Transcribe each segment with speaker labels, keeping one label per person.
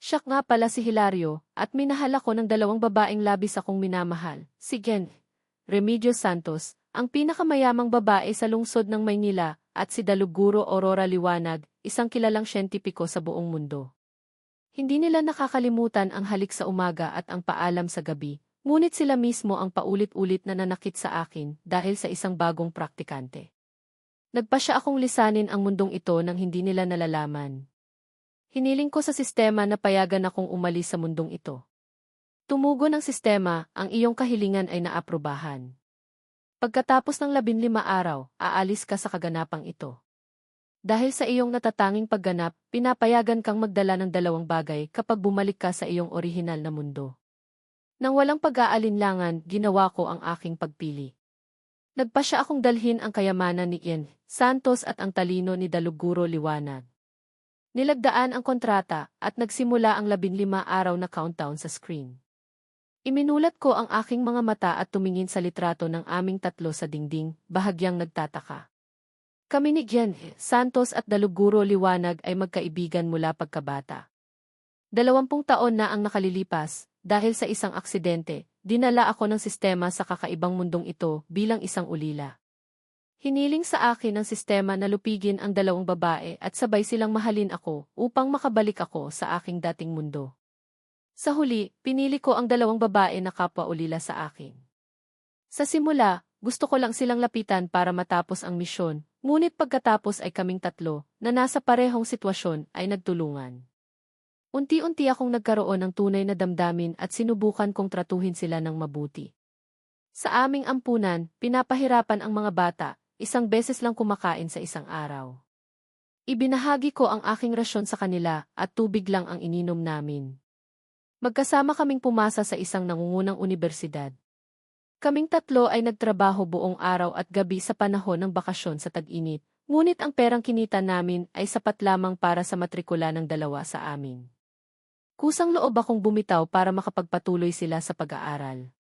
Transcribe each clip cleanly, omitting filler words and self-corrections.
Speaker 1: Siya nga pala si Hilario, at minahal ako ng dalawang babaeng labis akong minamahal, si Gen. Remedios Santos, ang pinakamayamang babae sa lungsod ng Maynila, at si Daluguro Aurora Liwanag, isang kilalang siyentipiko sa buong mundo. Hindi nila nakakalimutan ang halik sa umaga at ang paalam sa gabi, ngunit sila mismo ang paulit-ulit na nanakit sa akin dahil sa isang bagong praktikante. Nagpasya akong lisanin ang mundong ito nang hindi nila nalalaman. Hiniling ko sa sistema na payagan akong umalis sa mundong ito. Tumugon ang sistema, ang iyong kahilingan ay naaprubahan. Pagkatapos ng 15 araw, aalis ka sa kaganapang ito. Dahil sa iyong natatanging pagganap, pinapayagan kang magdala ng dalawang bagay kapag bumalik ka sa iyong orihinal na mundo. Nang walang pag-aalinlangan, ginawa ko ang aking pagpili. Nagpasya akong dalhin ang kayamanan ni Ian Santos at ang talino ni Daluguro Liwanag. Nilagdaan ang kontrata at nagsimula ang 15 araw na countdown sa screen. Iminulat ko ang aking mga mata at tumingin sa litrato ng aming tatlo sa dingding, bahagyang nagtataka. Kami ni Ian Santos at Daluguro Liwanag ay magkaibigan mula pagkabata. 20 taon na ang nakalilipas, dahil sa isang aksidente, dinala ako ng sistema sa kakaibang mundong ito bilang isang ulila. Hiniling sa akin ng sistema na lupigin ang dalawang babae at sabay silang mahalin ako upang makabalik ako sa aking dating mundo. Sa huli, pinili ko ang dalawang babae na kapwa-ulila sa akin. Sa simula, gusto ko lang silang lapitan para matapos ang misyon, ngunit pagkatapos ay kaming tatlo, na nasa parehong sitwasyon, ay nagtulungan. Unti-unti akong nagkaroon ng tunay na damdamin at sinubukan kong tratuhin sila ng mabuti. Sa aming ampunan, pinapahirapan ang mga bata, isang beses lang kumakain sa isang araw. Ibinahagi ko ang aking rasyon sa kanila at tubig lang ang ininom namin. Magkasama kaming pumasa sa isang nangungunang unibersidad. Kaming tatlo ay nagtrabaho buong araw at gabi sa panahon ng bakasyon sa tag-init, ngunit ang perang kinita namin ay sapat lamang para sa matrikula ng dalawa sa amin. Kusang loob akong bumitaw para makapagpatuloy sila sa pag-aaral.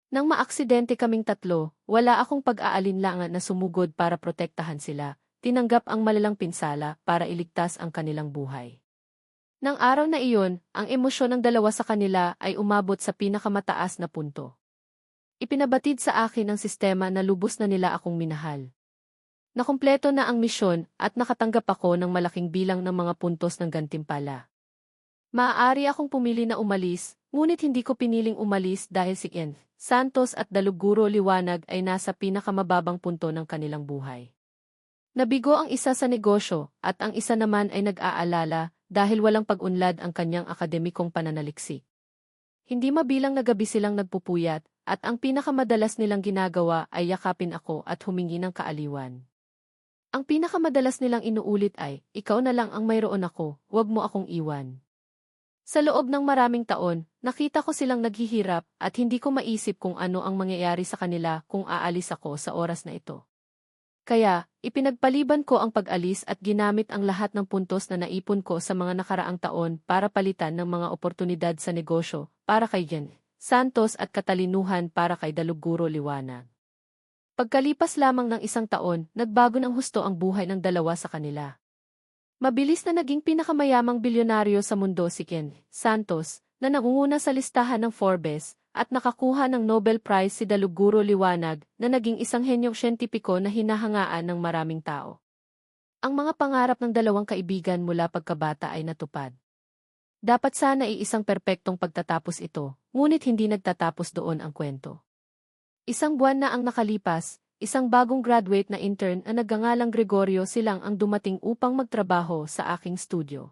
Speaker 1: Nang maaksidente kaming tatlo, wala akong pag-aalinlangan na sumugod para protektahan sila, tinanggap ang malalang pinsala para iligtas ang kanilang buhay. Nang araw na iyon, ang emosyon ng dalawa sa kanila ay umabot sa pinakamataas na punto. Ipinabatid sa akin ng sistema na lubos na nila akong minahal. Nakumpleto na ang misyon at nakatanggap ako ng malaking bilang ng mga puntos ng gantimpala. Maaari akong pumili na umalis, ngunit hindi ko piniling umalis dahil si Ian Santos at Daluguro Liwanag ay nasa pinakamababang punto ng kanilang buhay. Nabigo ang isa sa negosyo at ang isa naman ay nag-aalala dahil walang pag-unlad ang kanyang akademikong pananaliksik. Hindi mabilang na gabi silang nagpupuyat at ang pinakamadalas nilang ginagawa ay yakapin ako at humingi ng kaaliwan. Ang pinakamadalas nilang inuulit ay, ikaw na lang ang mayroon ako, huwag mo akong iwan. Sa loob ng maraming taon, nakita ko silang naghihirap at hindi ko maisip kung ano ang mangyayari sa kanila kung aalis ako sa oras na ito. Kaya, ipinagpaliban ko ang pag-alis at ginamit ang lahat ng puntos na naipon ko sa mga nakaraang taon para palitan ng mga oportunidad sa negosyo para kay Ian Santos at katalinuhan para kay Daluguro Liwanag. Pagkalipas lamang ng isang taon, nagbago ng husto ang buhay ng dalawa sa kanila. Mabilis na naging pinakamayamang bilyonaryo sa mundo si Ian Santos, na nangunguna sa listahan ng Forbes, at nakakuha ng Nobel Prize si Daluguro Liwanag, na naging isang henyong siyentipiko na hinahangaan ng maraming tao. Ang mga pangarap ng dalawang kaibigan mula pagkabata ay natupad. Dapat sana ay isang perpektong pagtatapos ito, ngunit hindi nagtatapos doon ang kwento. Isang buwan na ang nakalipas, isang bagong graduate na intern na nagngangalang Gregorio silang ang dumating upang magtrabaho sa aking studio.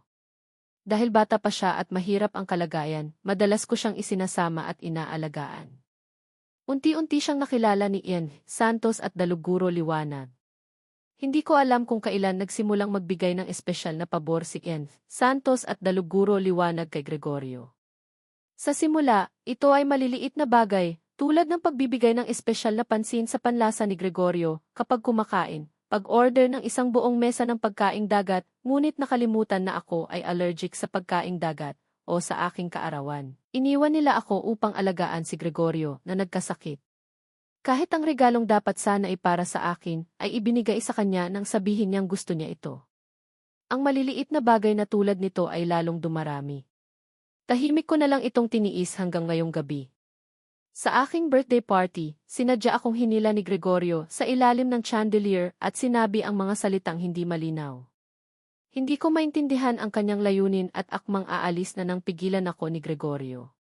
Speaker 1: Dahil bata pa siya at mahirap ang kalagayan, madalas ko siyang isinasama at inaalagaan. Unti-unti siyang nakilala ni Ian Santos at Daluguro Liwanag. Hindi ko alam kung kailan nagsimulang magbigay ng espesyal na pabor si Ian Santos at Daluguro Liwanag kay Gregorio. Sa simula, ito ay maliliit na bagay, tulad ng pagbibigay ng espesyal na pansin sa panlasa ni Gregorio kapag kumakain, pag-order ng isang buong mesa ng pagkaing dagat, ngunit nakalimutan na ako ay allergic sa pagkaing dagat o sa aking kaarawan. Iniwan nila ako upang alagaan si Gregorio na nagkasakit. Kahit ang regalong dapat sana ay para sa akin, ay ibinigay sa kanya nang sabihin niyang gusto niya ito. Ang maliliit na bagay na tulad nito ay lalong dumarami. Tahimik ko na lang itong tiniis hanggang ngayong gabi. Sa aking birthday party, sinadya akong hinila ni Gregorio sa ilalim ng chandelier at sinabi ang mga salitang hindi malinaw. Hindi ko maintindihan ang kanyang layunin at akmang aalis na nang pigilan ako ni Gregorio.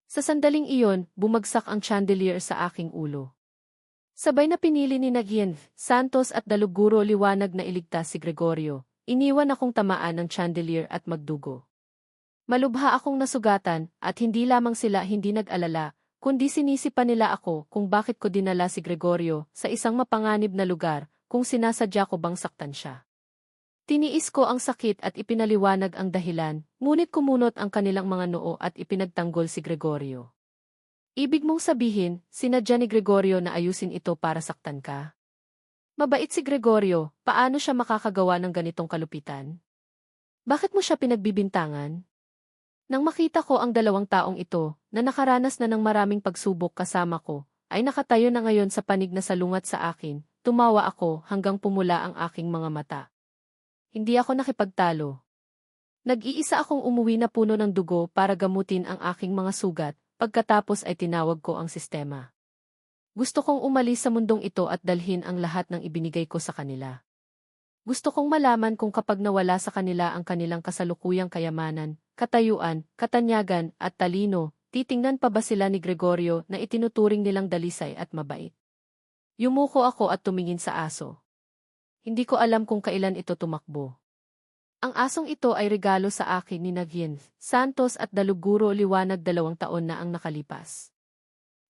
Speaker 1: Sa sandaling iyon, bumagsak ang chandelier sa aking ulo. Sabay na pinili ni Nagien, Santos at Daluguro liwanag na iligtas si Gregorio. Iniwan akong tamaan ng chandelier at magdugo. Malubha akong nasugatan at hindi lamang sila hindi nag-alala, kundi sinisipan nila ako kung bakit ko dinala si Gregorio sa isang mapanganib na lugar kung sinasadya ko bang saktan siya. Tiniis ko ang sakit at ipinaliwanag ang dahilan, ngunit kumunot ang kanilang mga noo at ipinagtanggol si Gregorio. Ibig mong sabihin, sinadya ni Gregorio na ayusin ito para saktan ka? Mabait si Gregorio, paano siya makakagawa ng ganitong kalupitan? Bakit mo siya pinagbibintangan? Nang makita ko ang dalawang taong ito, na nakaranas na ng maraming pagsubok kasama ko, ay nakatayo na ngayon sa panig na salungat sa akin, tumawa ako hanggang pumula ang aking mga mata. Hindi ako nakipagtalo. Nag-iisa akong umuwi na puno ng dugo para gamutin ang aking mga sugat, pagkatapos ay tinawag ko ang sistema. Gusto kong umalis sa mundong ito at dalhin ang lahat ng ibinigay ko sa kanila. Gusto kong malaman kung kapag nawala sa kanila ang kanilang kasalukuyang kayamanan, katayuan, katanyagan at talino, titingnan pa ba sila ni Gregorio na itinuturing nilang dalisay at mabait? Yumuko ako at tumingin sa aso. Hindi ko alam kung kailan ito tumakbo. Ang asong ito ay regalo sa akin ni Nagien, Santos at Daluguro liwanag 2 taon na ang nakalipas.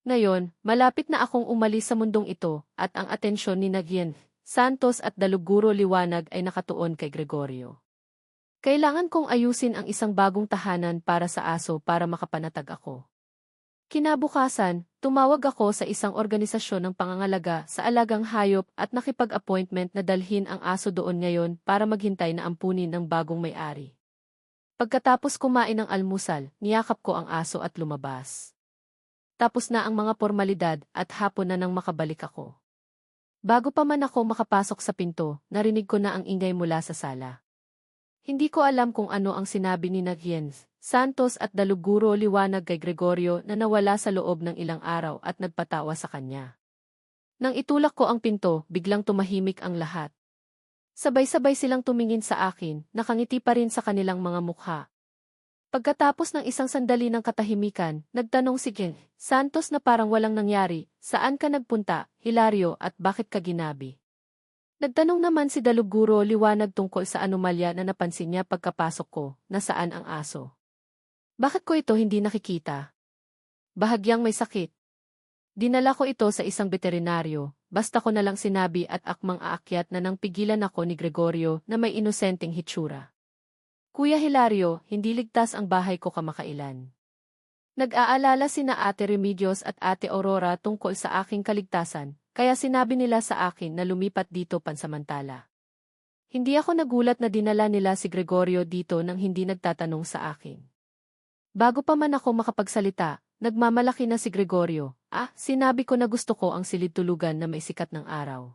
Speaker 1: Ngayon, malapit na akong umalis sa mundong ito at ang atensyon ni Nagien, Santos at Daluguro liwanag ay nakatuon kay Gregorio. Kailangan kong ayusin ang isang bagong tahanan para sa aso para makapanatag ako. Kinabukasan, tumawag ako sa isang organisasyon ng pangangalaga sa alagang hayop at nakipag-appointment na dalhin ang aso doon ngayon para maghintay na ampunin ng bagong may-ari. Pagkatapos kumain ng almusal, niyakap ko ang aso at lumabas. Tapos na ang mga formalidad at hapon na nang makabalik ako. Bago pa man ako makapasok sa pinto, narinig ko na ang ingay mula sa sala. Hindi ko alam kung ano ang sinabi ni Nagien, Santos at Daluguro liwanag kay Gregorio na nawala sa loob ng ilang araw at nagpatawa sa kanya. Nang itulak ko ang pinto, biglang tumahimik ang lahat. Sabay-sabay silang tumingin sa akin, nakangiti pa rin sa kanilang mga mukha. Pagkatapos ng isang sandali ng katahimikan, nagtanong si Ken, Santos na parang walang nangyari, saan ka nagpunta, Hilario at bakit ka ginabi? Nagtanong naman si Daluguro liwanag tungkol sa anomalya na napansin niya pagkapasok ko, nasaan ang aso. Bakit ko ito hindi nakikita? Bahagyang may sakit. Dinala ko ito sa isang veterinaryo, basta ko na lang sinabi at akmang aakyat na nang pigilan ako ni Gregorio na may inosenteng hitsura. Kuya Hilario, hindi ligtas ang bahay ko kamakailan. Nag-aalala sina Ate Remedios at Ate Aurora tungkol sa aking kaligtasan, kaya sinabi nila sa akin na lumipat dito pansamantala. Hindi ako nagulat na dinala nila si Gregorio dito nang hindi nagtatanong sa akin. Bago pa man ako makapagsalita, nagmamalaki na si Gregorio. Sinabi ko na gusto ko ang silid-tulugan na may sikat ng araw.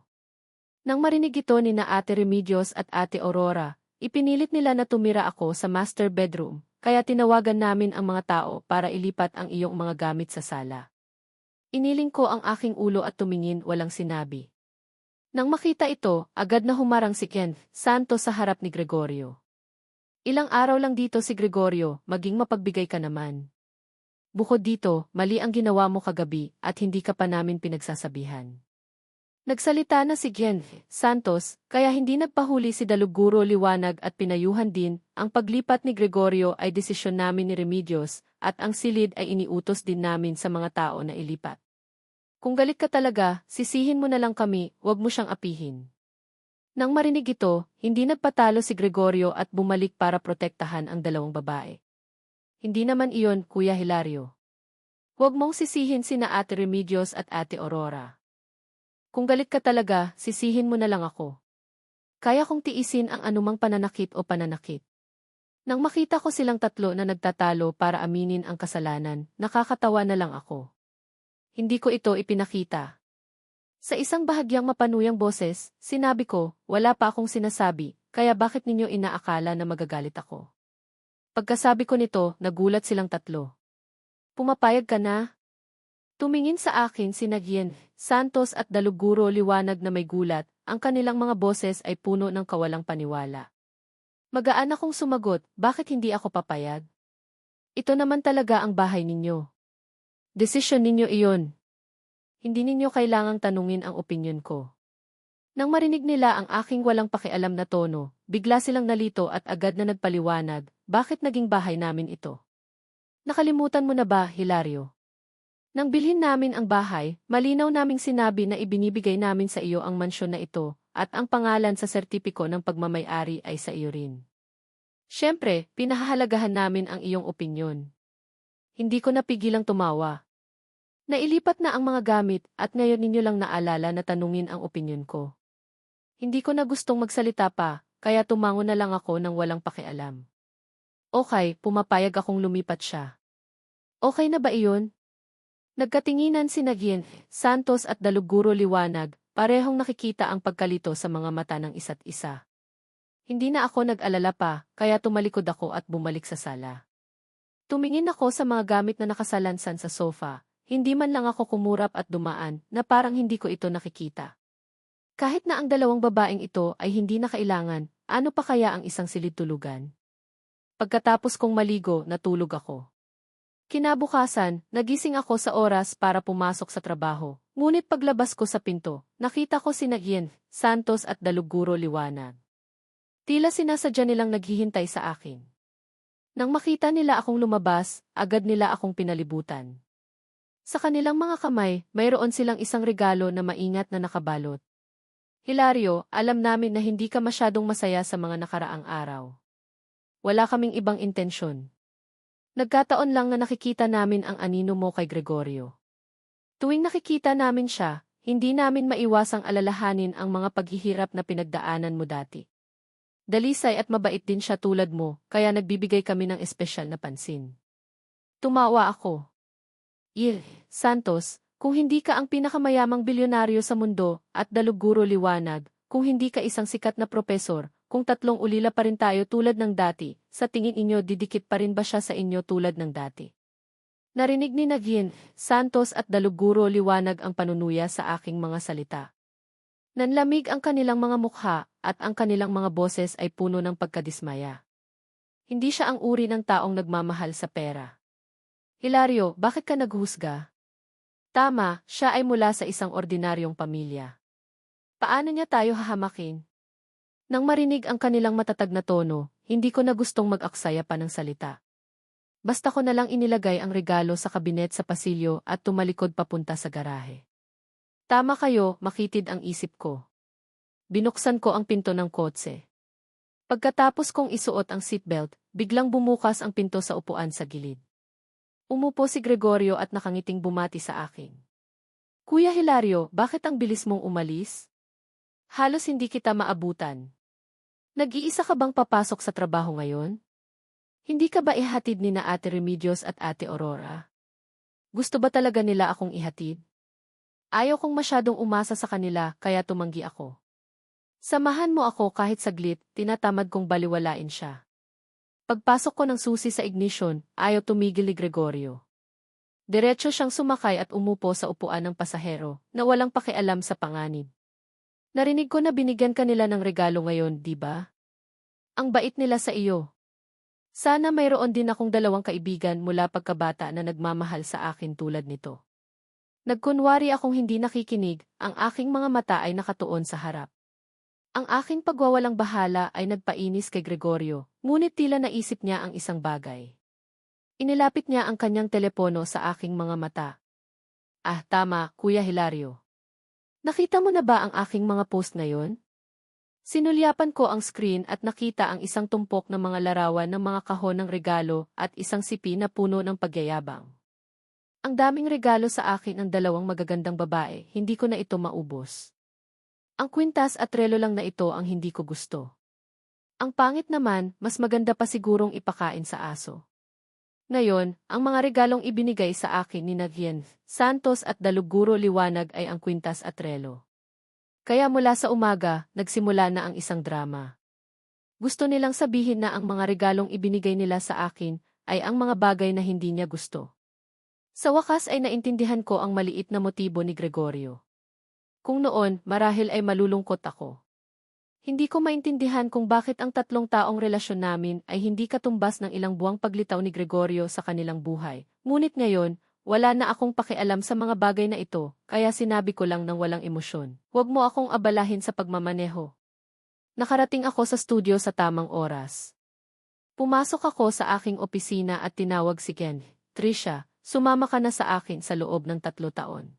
Speaker 1: Nang marinig ito ni na Ate Remedios at Ate Aurora, ipinilit nila na tumira ako sa master bedroom, kaya tinawagan namin ang mga tao para ilipat ang iyong mga gamit sa sala. Iniling ko ang aking ulo at tumingin walang sinabi. Nang makita ito, agad na humarang si Ken Santos sa harap ni Gregorio. Ilang araw lang dito si Gregorio, maging mapagbigay ka naman. Bukod dito, mali ang ginawa mo kagabi at hindi ka pa namin pinagsasabihan. Nagsalita na si Ken Santos, kaya hindi nagpahuli si Daluguro liwanag at pinayuhan din, ang paglipat ni Gregorio ay desisyon namin ni Remedios at ang silid ay iniutos din namin sa mga tao na ilipat. Kung galit ka talaga, sisihin mo na lang kami, wag mo siyang apihin. Nang marinig ito, hindi nagpatalo si Gregorio at bumalik para protektahan ang dalawang babae. Hindi naman iyon, Kuya Hilario. Huwag mong sisihin sina Ate Remedios at Ate Aurora. Kung galit ka talaga, sisihin mo na lang ako. Kaya kong tiisin ang anumang pananakit o pananakit. Nang makita ko silang tatlo na nagtatalo para aminin ang kasalanan, nakakatawa na lang ako. Hindi ko ito ipinakita. Sa isang bahagyang mapanuyang boses, sinabi ko, wala pa akong sinasabi, kaya bakit ninyo inaakala na magagalit ako? Pagkasabi ko nito, nagulat silang tatlo. Pumapayag ka na? Tumingin sa akin sina Gian, Santos at Daluguro liwanag na may gulat, ang kanilang mga boses ay puno ng kawalang paniwala. Magaan akong sumagot, bakit hindi ako papayag? Ito naman talaga ang bahay ninyo. Desisyon ninyo iyon. Hindi ninyo kailangang tanungin ang opinyon ko. Nang marinig nila ang aking walang pakialam na tono, bigla silang nalito at agad na nagpaliwanag, bakit naging bahay namin ito? Nakalimutan mo na ba, Hilario? Nang bilhin namin ang bahay, malinaw naming sinabi na ibinibigay namin sa iyo ang mansyon na ito, at ang pangalan sa sertipiko ng pagmamay-ari ay sa iyo rin. Siyempre, pinahahalagahan namin ang iyong opinyon. Hindi ko napigilang tumawa. Nailipat na ang mga gamit at ngayon ninyo lang naalala na tanungin ang opinyon ko. Hindi ko na gustong magsalita pa, kaya tumango na lang ako nang walang pakialam. Okay, pumapayag akong lumipat siya. Okay na ba iyon? Nagkatinginan si Gian, Santos at Daluguro liwanag, parehong nakikita ang pagkalito sa mga mata ng isa't isa. Hindi na ako nag-alala pa, kaya tumalikod ako at bumalik sa sala. Tumingin ako sa mga gamit na nakasalansan sa sofa, hindi man lang ako kumurap at dumaan na parang hindi ko ito nakikita. Kahit na ang dalawang babaeng ito ay hindi na kailangan, ano pa kaya ang isang silid tulugan? Pagkatapos kong maligo, natulog ako. Kinabukasan, nagising ako sa oras para pumasok sa trabaho, ngunit paglabas ko sa pinto, nakita ko sina Gian, Santos at Daluguro liwanag. Tila sinasadya nilang naghihintay sa akin. Nang makita nila akong lumabas, agad nila akong pinalibutan. Sa kanilang mga kamay, mayroon silang isang regalo na maingat na nakabalot. Hilario, alam namin na hindi ka masyadong masaya sa mga nakaraang araw. Wala kaming ibang intensyon. Nagkataon lang na nakikita namin ang anino mo kay Gregorio. Tuwing nakikita namin siya, hindi namin maiwasang alalahanin ang mga paghihirap na pinagdaanan mo dati. Dalisay at mabait din siya tulad mo, kaya nagbibigay kami ng espesyal na pansin. Tumawa ako. Santos, kung hindi ka ang pinakamayamang bilyonaryo sa mundo, at Daluguro liwanag, kung hindi ka isang sikat na propesor, kung tatlong ulila pa rin tayo tulad ng dati, sa tingin inyo didikit pa rin ba siya sa inyo tulad ng dati? Narinig ni Gian, Santos at Daluguro liwanag ang panunuya sa aking mga salita. Nanlamig ang kanilang mga mukha, at ang kanilang mga boses ay puno ng pagkadismaya. Hindi siya ang uri ng taong nagmamahal sa pera. Hilario, bakit ka naghusga? Tama, siya ay mula sa isang ordinaryong pamilya. Paano niya tayo hahamakin? Nang marinig ang kanilang matatag na tono, hindi ko na gustong mag-aksaya pa ng salita. Basta ko na lang inilagay ang regalo sa kabinet sa pasilyo at tumalikod papunta sa garahe. Tama kayo, makitid ang isip ko. Binuksan ko ang pinto ng kotse. Pagkatapos kong isuot ang seatbelt, biglang bumukas ang pinto sa upuan sa gilid. Umupo si Gregorio at nakangiting bumati sa akin. Kuya Hilario, bakit ang bilis mong umalis? Halos hindi kita maabutan. Nag-iisa ka bang papasok sa trabaho ngayon? Hindi ka ba ihatid ni na Ate Remedios at Ate Aurora? Gusto ba talaga nila akong ihatid? Ayaw kong masyadong umasa sa kanila kaya tumanggi ako. Samahan mo ako kahit saglit, tinatamad kong baliwalain siya. Pagpasok ko ng susi sa ignition, ayaw tumigil ni Gregorio. Diretso siyang sumakay at umupo sa upuan ng pasahero, na walang pakialam sa panganib. Narinig ko na binigyan ka nila ng regalo ngayon, di ba? Ang bait nila sa iyo. Sana mayroon din akong dalawang kaibigan mula pagkabata na nagmamahal sa akin tulad nito. Nagkunwari akong hindi nakikinig, ang aking mga mata ay nakatuon sa harap. Ang aking pagwawalang bahala ay nagpainis kay Gregorio, ngunit tila naisip niya ang isang bagay. Inilapit niya ang kanyang telepono sa aking mga mata. Ah, tama, Kuya Hilario. Nakita mo na ba ang aking mga post ngayon? Sinulyapan ko ang screen at nakita ang isang tumpok ng mga larawan ng mga kahon ng regalo at isang sipi na puno ng pagyayabang. Ang daming regalo sa akin ng dalawang magagandang babae, hindi ko na ito maubos. Ang kwintas at relo lang na ito ang hindi ko gusto. Ang pangit naman, mas maganda pa sigurong ipakain sa aso. Ngayon, ang mga regalong ibinigay sa akin ni Gian, Santos at Daluguro liwanag ay ang kwintas at relo. Kaya mula sa umaga, nagsimula na ang isang drama. Gusto nilang sabihin na ang mga regalong ibinigay nila sa akin ay ang mga bagay na hindi niya gusto. Sa wakas ay naintindihan ko ang maliit na motibo ni Gregorio. Kung noon, marahil ay malulungkot ako. Hindi ko maintindihan kung bakit ang 3 taong relasyon namin ay hindi katumbas ng ilang buwang paglitaw ni Gregorio sa kanilang buhay. Ngunit ngayon, wala na akong pakialam sa mga bagay na ito, kaya sinabi ko lang ng walang emosyon. Huwag mo akong abalahin sa pagmamaneho. Nakarating ako sa studio sa tamang oras. Pumasok ako sa aking opisina at tinawag si Ken. Trisha, sumama ka na sa akin sa loob ng 3 taon.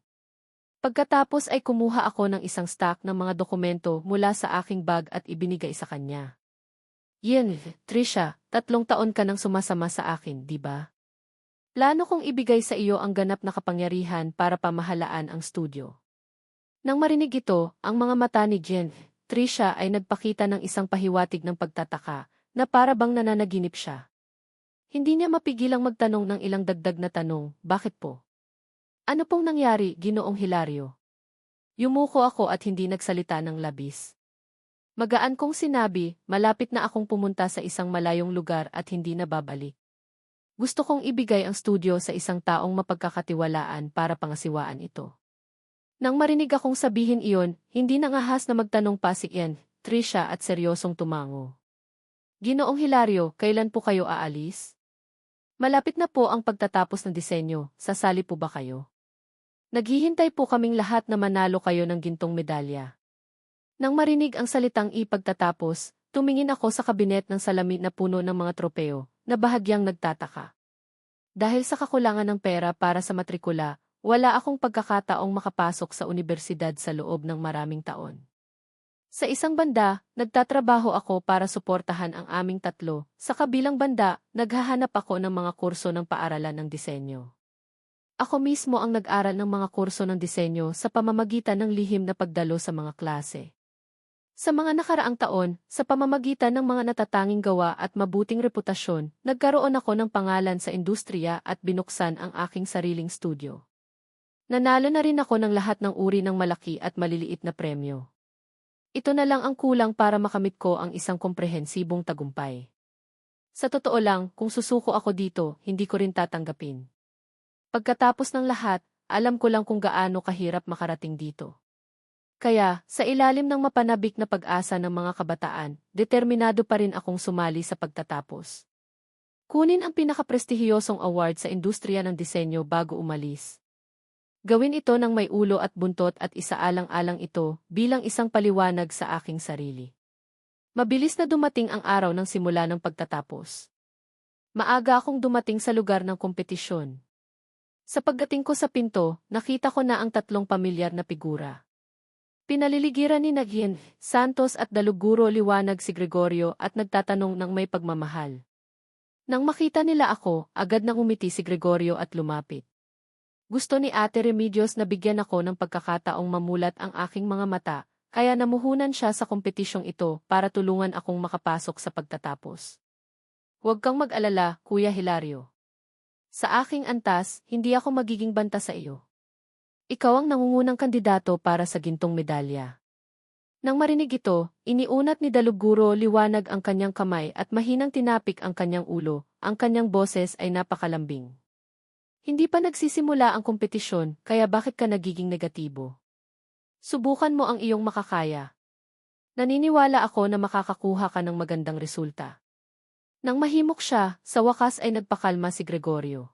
Speaker 1: Pagkatapos ay kumuha ako ng isang stack ng mga dokumento mula sa aking bag at ibinigay sa kanya. Yen, Trisha, 3 taon ka nang sumasama sa akin, di ba? Plano kong ibigay sa iyo ang ganap na kapangyarihan para pamahalaan ang studio. Nang marinig ito, ang mga mata ni Jen, Trisha ay nagpakita ng isang pahiwatig ng pagtataka na para bang nananaginip siya. Hindi niya mapigilang magtanong ng ilang dagdag na tanong, bakit po? Ano pong nangyari, Ginoong Hilario? Yumuko ako at hindi nagsalita ng labis. Magaan kong sinabi, malapit na akong pumunta sa isang malayong lugar at hindi na babalik. Gusto kong ibigay ang studio sa isang taong mapagkakatiwalaan para pangasiwaan ito. Nang marinig akong sabihin iyon, hindi nangahas na magtanong pa si Ian, Trisha at seryosong tumango. Ginoong Hilario, kailan po kayo aalis? Malapit na po ang pagtatapos ng disenyo, sasali po ba kayo? Naghihintay po kaming lahat na manalo kayo ng gintong medalya. Nang marinig ang salitang ipagtatapos, tumingin ako sa kabinet ng salamin na puno ng mga tropeo, na bahagyang nagtataka. Dahil sa kakulangan ng pera para sa matrikula, wala akong pagkakataong makapasok sa unibersidad sa loob ng maraming taon. Sa isang banda, nagtatrabaho ako para suportahan ang aming 3. Sa kabilang banda, naghahanap ako ng mga kurso ng paaralan ng disenyo. Ako mismo ang nag-aral ng mga kurso ng disenyo sa pamamagitan ng lihim na pagdalo sa mga klase. Sa mga nakaraang taon, sa pamamagitan ng mga natatanging gawa at mabuting reputasyon, nagkaroon ako ng pangalan sa industriya at binuksan ang aking sariling studio. Nanalo na rin ako ng lahat ng uri ng malaki at maliliit na premyo. Ito na lang ang kulang para makamit ko ang isang komprehensibong tagumpay. Sa totoo lang, kung susuko ako dito, hindi ko rin tatanggapin. Pagkatapos ng lahat, alam ko lang kung gaano kahirap makarating dito. Kaya, sa ilalim ng mapanabik na pag-asa ng mga kabataan, determinado pa rin akong sumali sa pagtatapos. Kunin ang pinakaprestihiyosong award sa industriya ng disenyo bago umalis. Gawin ito ng may ulo at buntot at isaalang-alang ito bilang isang paliwanag sa aking sarili. Mabilis na dumating ang araw ng simula ng pagtatapos. Maaga akong dumating sa lugar ng kompetisyon. Sa pagdating ko sa pinto, nakita ko na ang 3 pamilyar na figura. Pinaliligiran ni Nagien, Santos at Daluguro liwanag si Gregorio at nagtatanong ng may pagmamahal. Nang makita nila ako, agad nang umiti si Gregorio at lumapit. Gusto ni Ate Remedios na bigyan ako ng pagkakataong mamulat ang aking mga mata, kaya namuhunan siya sa kompetisyong ito para tulungan akong makapasok sa pagtatapos. Huwag kang mag-alala, Kuya Hilario. Sa aking antas, hindi ako magiging banta sa iyo. Ikaw ang nangungunang kandidato para sa gintong medalya. Nang marinig ito, iniunat ni Daluguro liwanag ang kanyang kamay at mahinang tinapik ang kanyang ulo, ang kanyang boses ay napakalambing. Hindi pa nagsisimula ang kompetisyon, kaya bakit ka nagiging negatibo? Subukan mo ang iyong makakaya. Naniniwala ako na makakakuha ka ng magandang resulta. Nang mahimok siya, sa wakas ay nagpakalma si Gregorio.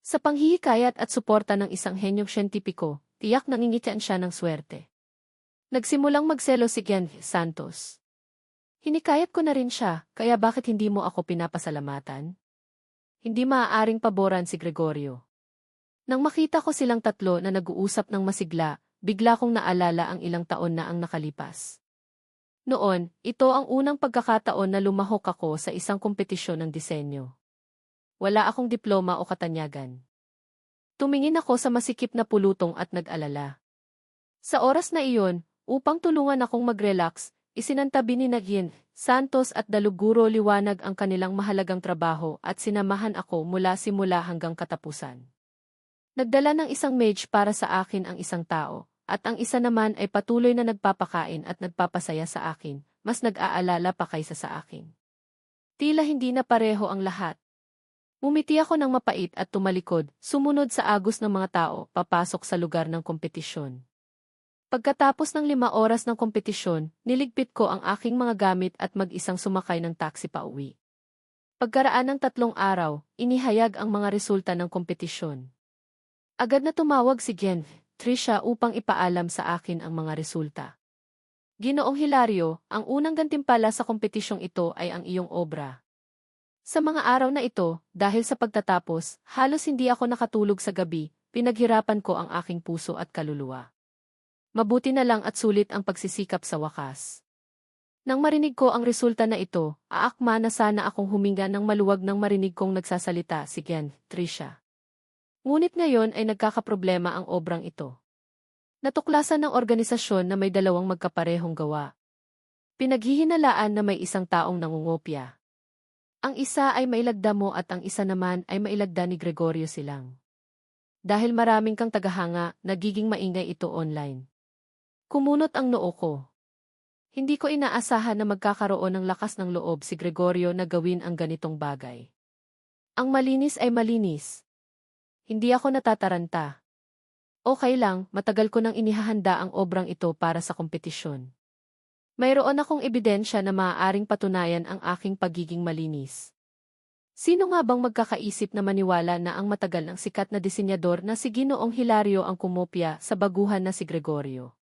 Speaker 1: Sa panghihikayat at suporta ng isang henyong siyentipiko, tiyak nangingitian siya ng swerte. Nagsimulang magselo si Ken Santos. Hinikayat ko na rin siya, kaya bakit hindi mo ako pinapasalamatan? Hindi maaaring paboran si Gregorio. Nang makita ko silang 3 na nag-uusap ng masigla, bigla kong naalala ang ilang taon na ang nakalipas. Noon, ito ang unang pagkakataon na lumahok ako sa isang kompetisyon ng disenyo. Wala akong diploma o katanyagan. Tumingin ako sa masikip na pulutong at nag-alala. Sa oras na iyon, upang tulungan akong mag-relax, isinantabi ni Nagien, Santos at Daluguro liwanag ang kanilang mahalagang trabaho at sinamahan ako mula simula hanggang katapusan. Nagdala ng isang mage para sa akin ang isang tao, at ang isa naman ay patuloy na nagpapakain at nagpapasaya sa akin, mas nag-aalala pa kaysa sa akin. Tila hindi na pareho ang lahat. Umiti ako ng mapait at tumalikod, sumunod sa agos ng mga tao, papasok sa lugar ng kompetisyon. Pagkatapos ng 5 oras ng kompetisyon, niligpit ko ang aking mga gamit at mag-isang sumakay ng taxi pa uwi. Pagkaraan ng 3 araw, inihayag ang mga resulta ng kompetisyon. Agad na tumawag si Tricia upang ipaalam sa akin ang mga resulta. Ginoong Hilario, ang unang gantimpala sa kompetisyong ito ay ang iyong obra. Sa mga araw na ito, dahil sa pagtatapos, halos hindi ako nakatulog sa gabi, pinaghirapan ko ang aking puso at kaluluwa. Mabuti na lang at sulit ang pagsisikap sa wakas. Nang marinig ko ang resulta na ito, aakma na sana akong huminga ng maluwag nang marinig kong nagsasalita si Tricia. Ngunit ngayon ay nagkakaproblema ang obrang ito. Natuklasan ng organisasyon na may 2 magkaparehong gawa. Pinaghihinalaan na may isang taong nangungopya. Ang isa ay mailagda mo at ang isa naman ay mailagda ni Gregorio Silang. Dahil maraming kang tagahanga, nagiging maingay ito online. Kumunot ang noo ko. Hindi ko inaasahan na magkakaroon ng lakas ng loob si Gregorio na gawin ang ganitong bagay. Ang malinis ay malinis. Hindi ako natataranta. Okay lang, matagal ko nang inihahanda ang obrang ito para sa kompetisyon. Mayroon akong ebidensya na maaaring patunayan ang aking pagiging malinis. Sino nga bang magkakaisip na maniwala na ang matagal ng sikat na disenyador na si Ginoong Hilario ang kumopya sa baguhan na si Gregorio?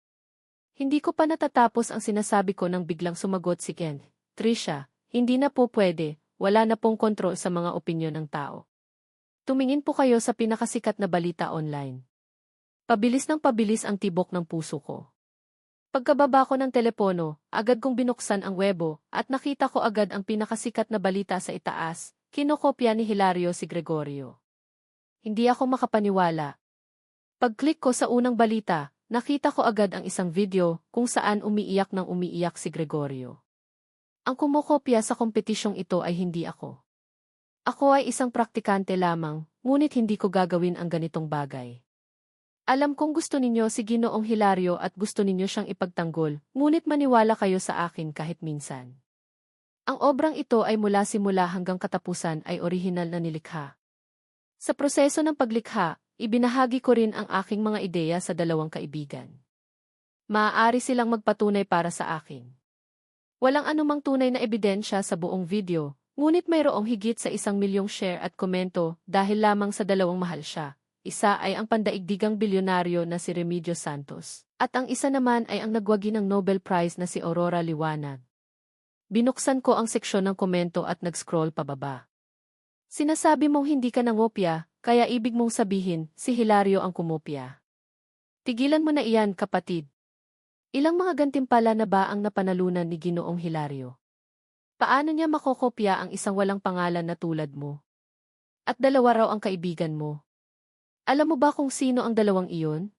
Speaker 1: Hindi ko pa natatapos ang sinasabi ko nang biglang sumagot si Tricia, hindi na po pwede, wala na pong kontrol sa mga opinyon ng tao. Tumingin po kayo sa pinakasikat na balita online. Pabilis ng pabilis ang tibok ng puso ko. Pagkababa ko ng telepono, agad kong binuksan ang webo at nakita ko agad ang pinakasikat na balita sa itaas, kinokopya ni Hilario si Gregorio. Hindi ako makapaniwala. Pag-click ko sa unang balita, nakita ko agad ang isang video kung saan umiiyak si Gregorio. Ang kumokopya sa kompetisyong ito ay hindi ako. Ako ay isang praktikante lamang, ngunit hindi ko gagawin ang ganitong bagay. Alam kong gusto ninyo si Ginoong Hilario at gusto ninyo siyang ipagtanggol, ngunit maniwala kayo sa akin kahit minsan. Ang obrang ito ay mula simula hanggang katapusan ay orihinal na nilikha. Sa proseso ng paglikha, ibinahagi ko rin ang aking mga ideya sa 2 kaibigan. Maaari silang magpatunay para sa akin. Walang anumang tunay na ebidensya sa buong video, ngunit mayroong higit sa 1,000,000 share at komento dahil lamang sa 2 mahal siya. Isa ay ang pandaigdigang bilyonaryo na si Remedios Santos, at ang isa naman ay ang nagwagi ng Nobel Prize na si Aurora Liwanag. Binuksan ko ang seksyon ng komento at nag-scroll pababa. Sinasabi mong hindi ka nangopya, kaya ibig mong sabihin, si Hilario ang kumopya. Tigilan mo na iyan, kapatid. Ilang mga gantimpala na ba ang napanalunan ni Ginoong Hilario? Paano niya makokopya ang isang walang pangalan na tulad mo? At 2 raw ang kaibigan mo. Alam mo ba kung sino ang 2 iyon?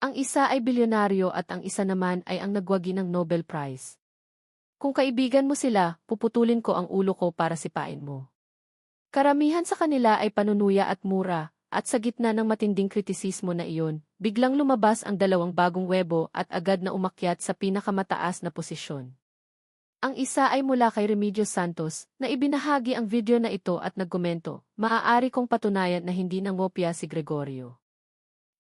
Speaker 1: Ang isa ay bilyonaryo at ang isa naman ay ang nagwagi ng Nobel Prize. Kung kaibigan mo sila, puputulin ko ang ulo ko para sipain mo. Karamihan sa kanila ay panunuya at mura, at sa gitna ng matinding kritisismo na iyon, biglang lumabas ang 2 bagong webo at agad na umakyat sa pinakamataas na posisyon. Ang isa ay mula kay Remedios Santos, na ibinahagi ang video na ito at nagkomento, maaari kong patunayan na hindi nangopya si Gregorio.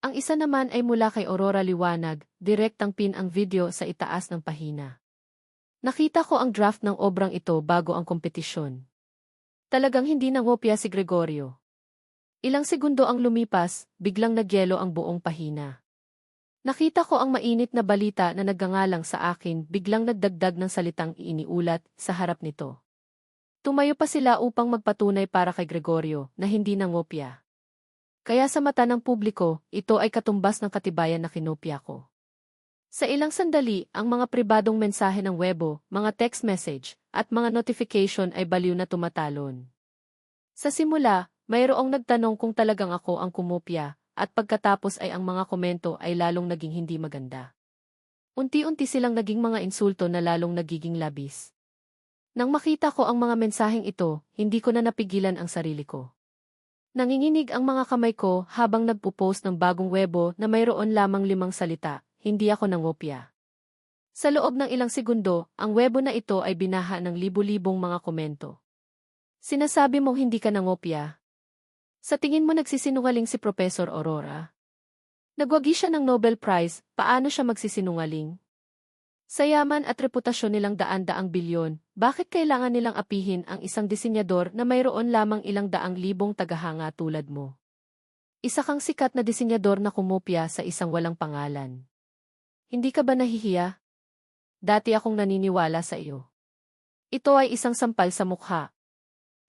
Speaker 1: Ang isa naman ay mula kay Aurora Liwanag, direktang pin ang video sa itaas ng pahina. Nakita ko ang draft ng obrang ito bago ang kompetisyon. Talagang hindi nangopya si Gregorio. Ilang segundo ang lumipas, biglang nagyelo ang buong pahina. Nakita ko ang mainit na balita na nagngangalang sa akin, biglang nagdagdag ng salitang iniulat sa harap nito. Tumayo pa sila upang magpatunay para kay Gregorio na hindi nangopya. Kaya sa mata ng publiko, ito ay katumbas ng katibayan na kinopya ko. Sa ilang sandali, ang mga pribadong mensahe ng webo, mga text message, at mga notification ay baliw na tumatalon. Sa simula, mayroong nagtanong kung talagang ako ang kumopya, at pagkatapos ay ang mga komento ay lalong naging hindi maganda. Unti-unti silang naging mga insulto na lalong nagiging labis. Nang makita ko ang mga mensaheng ito, hindi ko na napigilan ang sarili ko. Nanginginig ang mga kamay ko habang nagpo-post ng bagong webo na mayroon lamang 5 salita, hindi ako nangopya. Sa loob ng ilang segundo, ang webo na ito ay binaha ng libu-libong mga komento. Sinasabi mong hindi ka nangopya. Sa tingin mo nagsisinungaling si Professor Aurora? Nagwagi siya ng Nobel Prize, paano siya magsisinungaling? Sa yaman at reputasyon nilang daan-daang bilyon, bakit kailangan nilang apihin ang isang disenyador na mayroon lamang ilang daang libong tagahanga tulad mo? Isa kang sikat na disenyador na kumopya sa isang walang pangalan. Hindi ka ba nahihiya? Dati akong naniniwala sa iyo. Ito ay isang sampal sa mukha.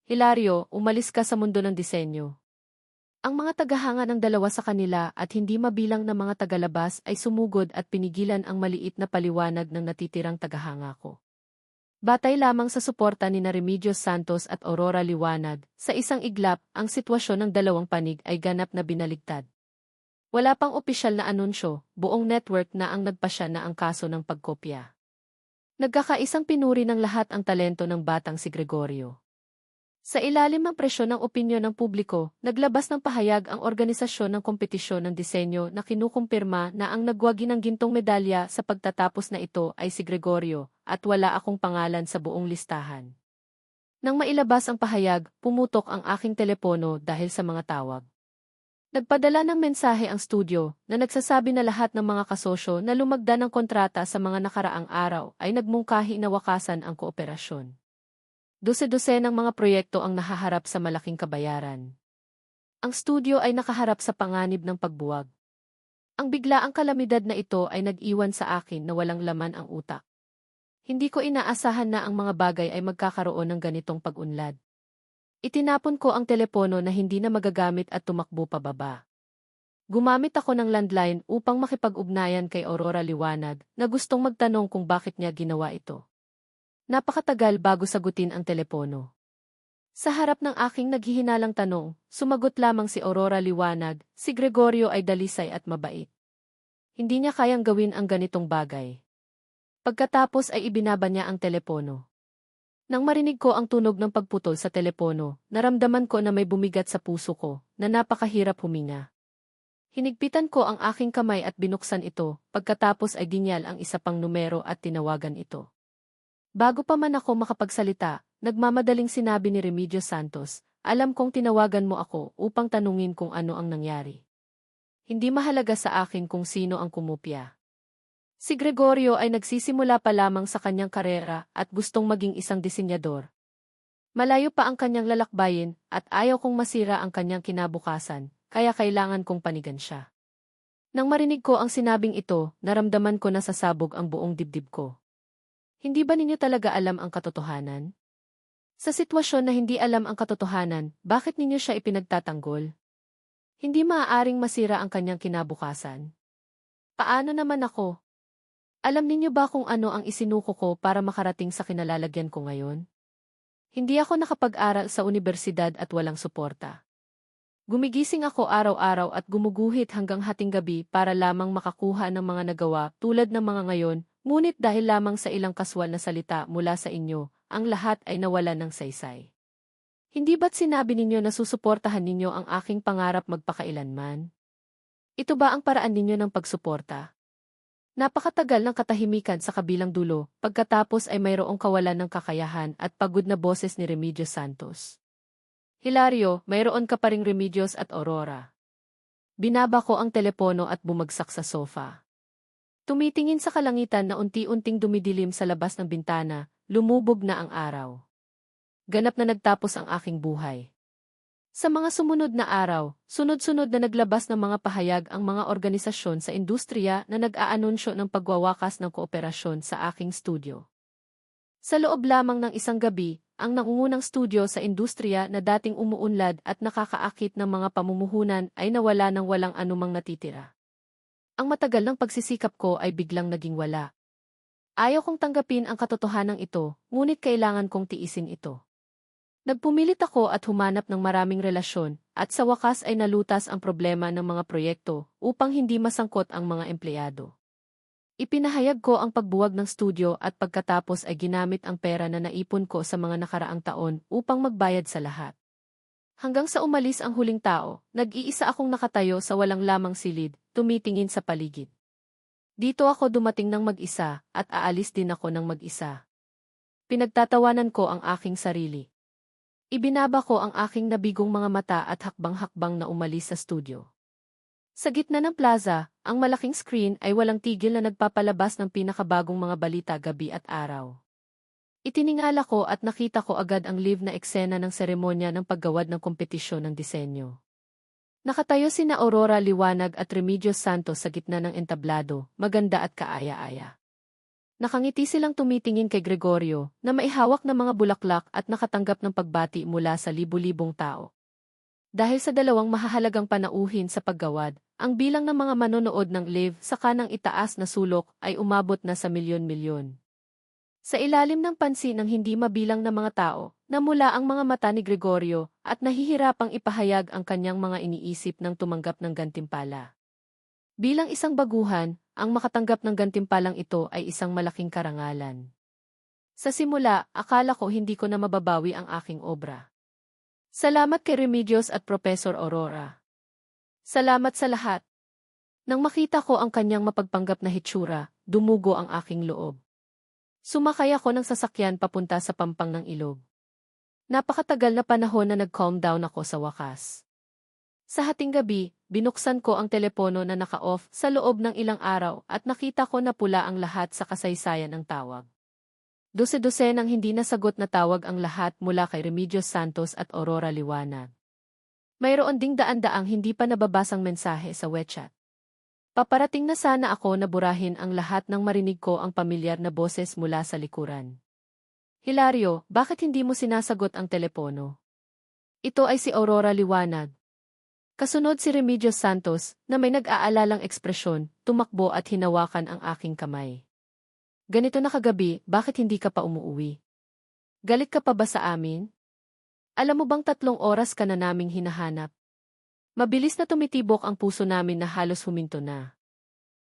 Speaker 1: Hilario, umalis ka sa mundo ng disenyo. Ang mga tagahanga ng dalawa sa kanila at hindi mabilang na mga tagalabas ay sumugod at pinigilan ang maliit na paliwanag ng natitirang tagahanga ko. Batay lamang sa suporta ni Remedios Santos at Aurora Liwanag, sa isang iglap, ang sitwasyon ng dalawang panig ay ganap na binaligtad. Wala pang opisyal na anunsyo, buong network na ang nagpasya na ang kaso ng pagkopya. Nagkakaisang pinuri ng lahat ang talento ng batang si Gregorio. Sa ilalim ng presyon ng opinyon ng publiko, naglabas ng pahayag ang organisasyon ng kompetisyon ng disenyo na kinukumpirma na ang nagwagi ng gintong medalya sa pagtatapos na ito ay si Gregorio, at wala akong pangalan sa buong listahan. Nang mailabas ang pahayag, pumutok ang aking telepono dahil sa mga tawag. Nagpadala ng mensahe ang studio na nagsasabi na lahat ng mga kasosyo na lumagda ng kontrata sa mga nakaraang araw ay nagmungkahi na wakasan ang kooperasyon. Dose-dose ng mga proyekto ang nahaharap sa malaking kabayaran. Ang studio ay nakaharap sa panganib ng pagbuwag. Ang biglaang kalamidad na ito ay nag-iwan sa akin na walang laman ang utak. Hindi ko inaasahan na ang mga bagay ay magkakaroon ng ganitong pag-unlad. Itinapon ko ang telepono na hindi na magagamit at tumakbo pababa. Gumamit ako ng landline upang makipag-ugnayan kay Aurora Liwanag na gustong magtanong kung bakit niya ginawa ito. Napakatagal bago sagutin ang telepono. Sa harap ng aking naghihinalang tanong, sumagot lamang si Aurora Liwanag, si Gregorio ay dalisay at mabait. Hindi niya kayang gawin ang ganitong bagay. Pagkatapos ay ibinaba niya ang telepono. Nang marinig ko ang tunog ng pagputol sa telepono, naramdaman ko na may bumigat sa puso ko, na napakahirap huminga. Hinigpitan ko ang aking kamay at binuksan ito, pagkatapos ay dinyal ang isa pang numero at tinawagan ito. Bago pa man ako makapagsalita, nagmamadaling sinabi ni Remedios Santos, alam kong tinawagan mo ako upang tanungin kung ano ang nangyari. Hindi mahalaga sa akin kung sino ang kumopya. Si Gregorio ay nagsisimula pa lamang sa kanyang karera at gustong maging isang disenyador. Malayo pa ang kanyang lalakbayin at ayaw kong masira ang kanyang kinabukasan, kaya kailangan kong panigan siya. Nang marinig ko ang sinabing ito, naramdaman ko na sasabog ang buong dibdib ko. Hindi ba ninyo talaga alam ang katotohanan? Sa sitwasyon na hindi alam ang katotohanan, bakit ninyo siya ipinagtatanggol? Hindi maaaring masira ang kanyang kinabukasan. Paano naman ako? Alam ninyo ba kung ano ang isinuko ko para makarating sa kinalalagyan ko ngayon? Hindi ako nakapag-aral sa unibersidad at walang suporta. Gumigising ako araw-araw at gumuguhit hanggang hating gabi para lamang makakuha ng mga nagawa tulad ng mga ngayon, ngunit dahil lamang sa ilang kaswal na salita mula sa inyo, ang lahat ay nawalan ng saysay. Hindi ba't sinabi ninyo na susuportahan ninyo ang aking pangarap magpakailanman? Ito ba ang paraan ninyo ng pagsuporta? Napakatagal ng katahimikan sa kabilang dulo, pagkatapos ay mayroong kawalan ng kakayahan at pagod na boses ni Remedios Santos. Hilario, mayroon ka pa ring Remedios at Aurora. Binaba ko ang telepono at bumagsak sa sofa. Tumitingin sa kalangitan na unti-unting dumidilim sa labas ng bintana, lumubog na ang araw. Ganap na nagtapos ang aking buhay. Sa mga sumunod na araw, sunod-sunod na naglabas ng mga pahayag ang mga organisasyon sa industriya na nag-aanunsyo ng pagwawakas ng kooperasyon sa aking studio. Sa loob lamang ng isang gabi, ang nangungunang studio sa industriya na dating umuunlad at nakakaakit ng mga pamumuhunan ay nawala ng walang anumang natitira. Ang matagal ng pagsisikap ko ay biglang naging wala. Ayaw kong tanggapin ang katotohanan ito, ngunit kailangan kong tiisin ito. Nagpumilit ako at humanap ng maraming relasyon, at sa wakas ay nalutas ang problema ng mga proyekto upang hindi masangkot ang mga empleyado. Ipinahayag ko ang pagbuwag ng studio at pagkatapos ay ginamit ang pera na naipon ko sa mga nakaraang taon upang magbayad sa lahat. Hanggang sa umalis ang huling tao, nag-iisa akong nakatayo sa walang lamang silid, tumitingin sa paligid. Dito ako dumating ng mag-isa at aalis din ako ng mag-isa. Pinagtatawanan ko ang aking sarili. Ibinaba ko ang aking nabigong mga mata at hakbang-hakbang na umalis sa studio. Sa gitna ng plaza, ang malaking screen ay walang tigil na nagpapalabas ng pinakabagong mga balita gabi at araw. Itiningala ko at nakita ko agad ang live na eksena ng seremonya ng paggawad ng kompetisyon ng disenyo. Nakatayo sina Aurora Liwanag at Remedios Santos sa gitna ng entablado, maganda at kaaya-aya. Nakangiti silang tumitingin kay Gregorio, na maihawak ng mga bulaklak at nakatanggap ng pagbati mula sa libu-libong tao. Dahil sa dalawang mahahalagang panauhin sa paggawad, ang bilang ng mga manonood ng live sa kanang itaas na sulok ay umabot na sa milyon-milyon. Sa ilalim ng pansin ng hindi mabilang na mga tao, namula ang mga mata ni Gregorio at nahihirapang ipahayag ang kanyang mga iniisip nang tumanggap ng gantimpala. Bilang isang baguhan, ang makatanggap ng gantimpalang ito ay isang malaking karangalan. Sa simula, akala ko hindi ko na mababawi ang aking obra. Salamat kay Remedios at Professor Aurora. Salamat sa lahat. Nang makita ko ang kanyang mapagpanggap na hitsura, dumugo ang aking loob. Sumakay ako ng sasakyan papunta sa pampang ng ilog. Napakatagal na panahon na nag-calm down ako sa wakas. Sa hating gabi, binuksan ko ang telepono na naka-off sa loob ng ilang araw at nakita ko na pula ang lahat sa kasaysayan ng tawag. Dose-dosenang hindi nasagot na tawag ang lahat mula kay Remedios Santos at Aurora Liwanag. Mayroon ding daan-daang hindi pa nababasang mensahe sa WeChat. Paparating na sana ako na burahin ang lahat nang marinig ko ang pamilyar na boses mula sa likuran. Hilario, bakit hindi mo sinasagot ang telepono? Ito ay si Aurora Liwanag. Kasunod si Remedios Santos na may nag-aalalang ekspresyon, tumakbo at hinawakan ang aking kamay. Ganito na kagabi, bakit hindi ka pa umuuwi? Galit ka pa ba sa amin? Alam mo bang 3 oras ka na naming hinahanap? Mabilis na tumitibok ang puso namin na halos huminto na.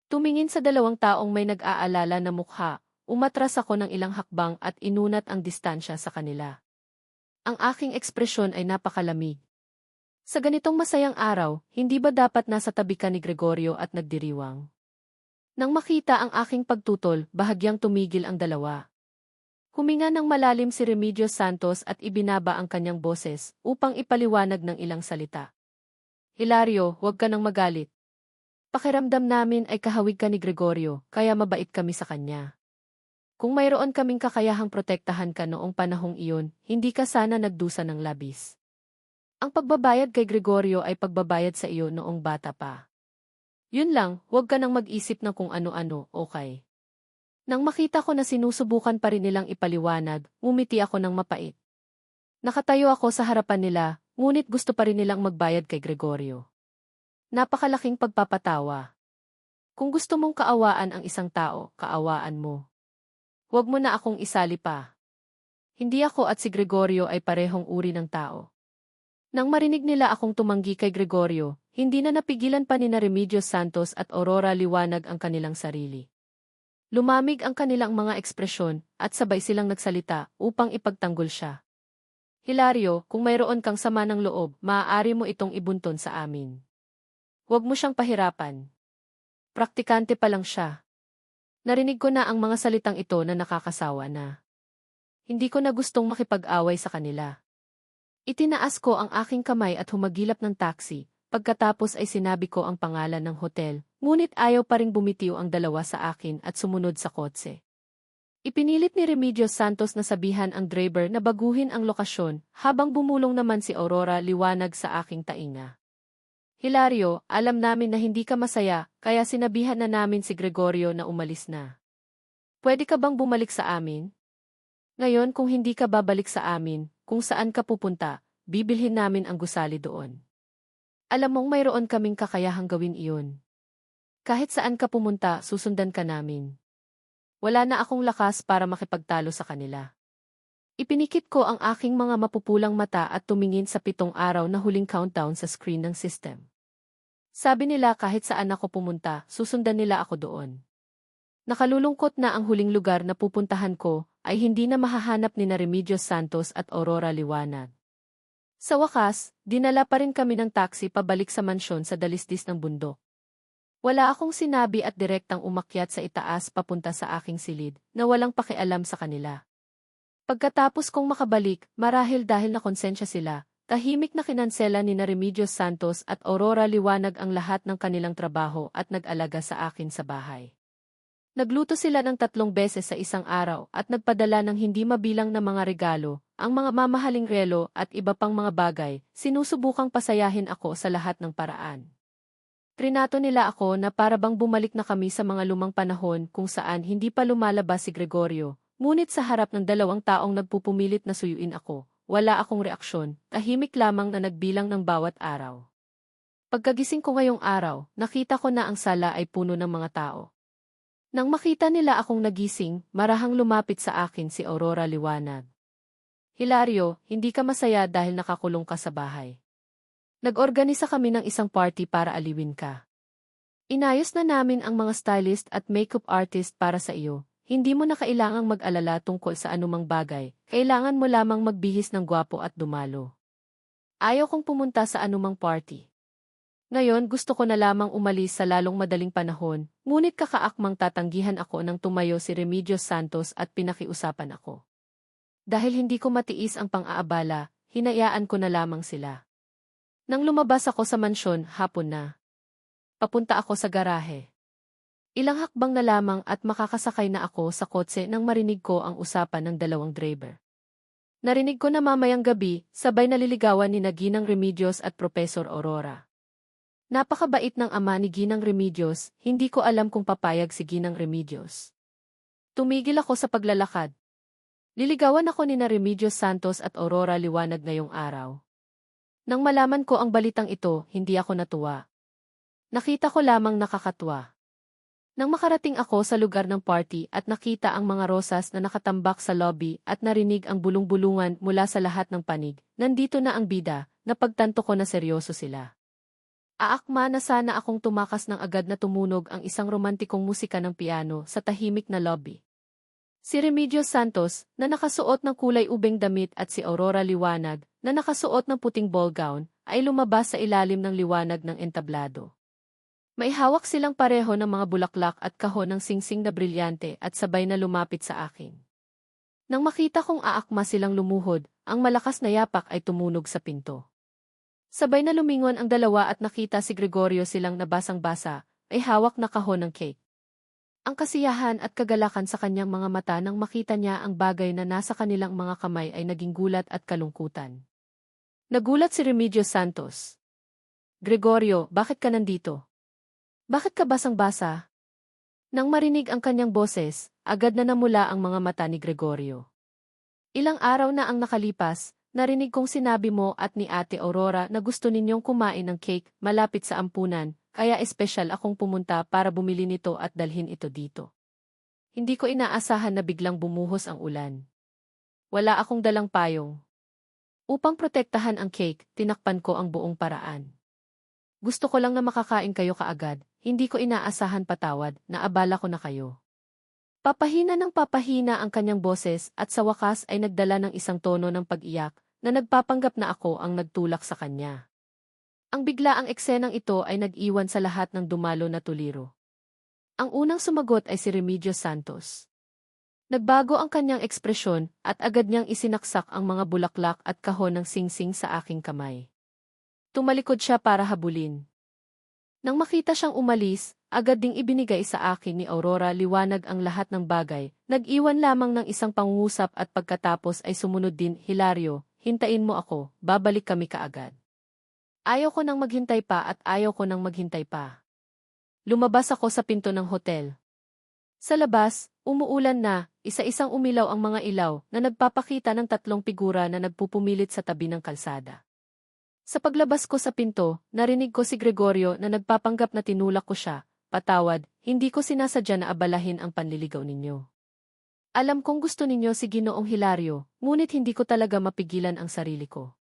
Speaker 1: Tumingin sa 2 taong may nag-aalala na mukha, umatras ako ng ilang hakbang at inunat ang distansya sa kanila. Ang aking ekspresyon ay napakalamig. Sa ganitong masayang araw, hindi ba dapat nasa tabi ka ni Gregorio at nagdiriwang? Nang makita ang aking pagtutol, bahagyang tumigil ang dalawa. Huminga ng malalim si Remedios Santos at ibinaba ang kanyang boses upang ipaliwanag ng ilang salita. Hilario, huwag ka nang magalit. Pakiramdam namin ay kahawig ka ni Gregorio, kaya mabait kami sa kanya. Kung mayroon kaming kakayahang protektahan ka noong panahong iyon, hindi ka sana nagdusa ng labis. Ang pagbabayad kay Gregorio ay pagbabayad sa iyo noong bata pa. Yun lang, huwag ka nang mag-isip ng kung ano-ano, okay? Nang makita ko na sinusubukan pa rin nilang ipaliwanag, ngumiti ako ng mapait. Nakatayo ako sa harapan nila, ngunit gusto pa rin nilang magbayad kay Gregorio. Napakalaking pagpapatawa. Kung gusto mong kaawaan ang isang tao, kaawaan mo. Huwag mo na akong isali pa. Hindi ako at si Gregorio ay parehong uri ng tao. Nang marinig nila akong tumanggi kay Gregorio, hindi na napigilan pa ni Remedios Santos at Aurora Liwanag ang kanilang sarili. Lumamig ang kanilang mga ekspresyon at sabay silang nagsalita upang ipagtanggol siya. Hilario, kung mayroon kang sama ng loob, maaari mo itong ibunton sa amin. Huwag mo siyang pahirapan. Praktikante pa lang siya. Narinig ko na ang mga salitang ito na nakakasawa na. Hindi ko na gustong makipag-away sa kanila. Itinaas ko ang aking kamay at humagilap ng taxi, pagkatapos ay sinabi ko ang pangalan ng hotel, ngunit ayaw pa ring bumitiw ang dalawa sa akin at sumunod sa kotse. Ipinilit ni Remedios Santos na sabihan ang driver na baguhin ang lokasyon, habang bumulong naman si Aurora Liwanag sa aking tainga. Hilario, alam namin na hindi ka masaya, kaya sinabihan na namin si Gregorio na umalis na. Pwede ka bang bumalik sa amin? Ngayon kung hindi ka babalik sa amin, kung saan ka pupunta, bibilhin namin ang gusali doon. Alam mong mayroon kaming kakayahang gawin iyon. Kahit saan ka pumunta, susundan ka namin. Wala na akong lakas para makipagtalo sa kanila. Ipinikit ko ang aking mga mapupulang mata at tumingin sa 7 araw na huling countdown sa screen ng system. Sabi nila kahit saan ako pumunta, susundan nila ako doon. Nakalulungkot na ang huling lugar na pupuntahan ko ay hindi na mahahanap ni Remedios Santos at Aurora Liwanag. Sa wakas, dinala pa rin kami ng taxi pabalik sa mansyon sa dalisdis ng bundok. Wala akong sinabi at direktang umakyat sa itaas papunta sa aking silid, na walang pakialam sa kanila. Pagkatapos kong makabalik, marahil dahil nakonsensya sila, tahimik na kinansela ni Remedios Santos at Aurora Liwanag ang lahat ng kanilang trabaho at nag-alaga sa akin sa bahay. Nagluto sila ng 3 beses sa isang araw at nagpadala ng hindi mabilang na mga regalo, ang mga mamahaling relo at iba pang mga bagay, sinusubukang pasayahin ako sa lahat ng paraan. Trinato nila ako na para bang bumalik na kami sa mga lumang panahon kung saan hindi pa lumalabas si Gregorio, ngunit sa harap ng 2 taong nagpupumilit na suyuin ako, wala akong reaksyon, tahimik lamang na nagbilang ng bawat araw. Pagkagising ko ngayong araw, nakita ko na ang sala ay puno ng mga tao. Nang makita nila akong nagising, marahang lumapit sa akin si Aurora Liwanag. Hilario, hindi ka masaya dahil nakakulong ka sa bahay. Nag-organisa kami ng isang party para aliwin ka. Inayos na namin ang mga stylist at makeup artist para sa iyo. Hindi mo na kailangang mag-alala tungkol sa anumang bagay, kailangan mo lamang magbihis ng gwapo at dumalo. Ayaw kong pumunta sa anumang party. Ngayon gusto ko na lamang umalis sa lalong madaling panahon, ngunit kakaakmang tatanggihan ako nang tumayo si Remedios Santos at pinakiusapan ako. Dahil hindi ko matiis ang pang-aabala, hinayaan ko na lamang sila. Nang lumabas ako sa mansyon, hapon na. Papunta ako sa garahe. Ilang hakbang na lamang at makakasakay na ako sa kotse nang marinig ko ang usapan ng 2 driver. Narinig ko na mamayang gabi, sabay naliligawan ni Ginang Remedios at Professor Aurora. Napakabait ng ama ni Ginang Remedios, hindi ko alam kung papayag si Ginang Remedios. Tumigil ako sa paglalakad. Liligawan ako ni Remedios Santos at Aurora Liwanag ngayong araw. Nang malaman ko ang balitang ito, hindi ako natuwa. Nakita ko lamang nakakatuwa. Nang makarating ako sa lugar ng party at nakita ang mga rosas na nakatambak sa lobby at narinig ang bulong-bulungan mula sa lahat ng panig, nandito na ang bida, napagtanto ko na seryoso sila. Aakma na sana akong tumakas ng agad na tumunog ang isang romantikong musika ng piano sa tahimik na lobby. Si Remedios Santos, na nakasuot ng kulay ubeng damit at si Aurora Liwanag, na nakasuot ng puting ball gown, ay lumabas sa ilalim ng liwanag ng entablado. May hawak silang pareho ng mga bulaklak at kahon ng singsing na brilyante at sabay na lumapit sa akin. Nang makita kong aakma silang lumuhod, ang malakas na yapak ay tumunog sa pinto. Sabay na lumingon ang dalawa at nakita si Gregorio silang nabasang-basa, ay hawak na kahon ng cake. Ang kasiyahan at kagalakan sa kanyang mga mata nang makita niya ang bagay na nasa kanilang mga kamay ay naging gulat at kalungkutan. Nagulat si Remedios Santos. Gregorio, bakit ka nandito? Bakit ka basang-basa? Nang marinig ang kanyang boses, agad na namula ang mga mata ni Gregorio. Ilang araw na ang nakalipas, narinig kong sinabi mo at ni Ate Aurora na gusto ninyong kumain ng cake malapit sa ampunan, kaya espesyal akong pumunta para bumili nito at dalhin ito dito. Hindi ko inaasahan na biglang bumuhos ang ulan. Wala akong dalang payong. Upang protektahan ang cake, tinakpan ko ang buong paraan. Gusto ko lang na makakain kayo kaagad, hindi ko inaasahan patawad, naabala ko na kayo. Papahina ng papahina ang kanyang boses at sa wakas ay nagdala ng isang tono ng pag-iyak na nagpapanggap na ako ang nagtulak sa kanya. Ang biglaang eksenang ito ay nag-iwan sa lahat ng dumalo na tuliro. Ang unang sumagot ay si Remedios Santos. Nagbago ang kanyang ekspresyon at agad niyang isinaksak ang mga bulaklak at kahon ng singsing sa aking kamay. Tumalikod siya para habulin. Nang makita siyang umalis, agad ding ibinigay sa akin ni Aurora Liwanag ang lahat ng bagay, nag-iwan lamang ng isang pangungusap at pagkatapos ay sumunod din, Hilario, hintayin mo ako, babalik kami kaagad. Ayaw ko nang maghintay pa at ayaw ko nang maghintay pa. Lumabas ako sa pinto ng hotel. Sa labas, umuulan na, isa-isang umilaw ang mga ilaw na nagpapakita ng 3 figura na nagpupumilit sa tabi ng kalsada. Sa paglabas ko sa pinto, narinig ko si Gregorio na nagpapanggap na tinulak ko siya, patawad, hindi ko sinasadya na abalahin ang panliligaw ninyo. Alam kong gusto ninyo si Ginoong Hilario, ngunit hindi ko talaga mapigilan ang sarili ko.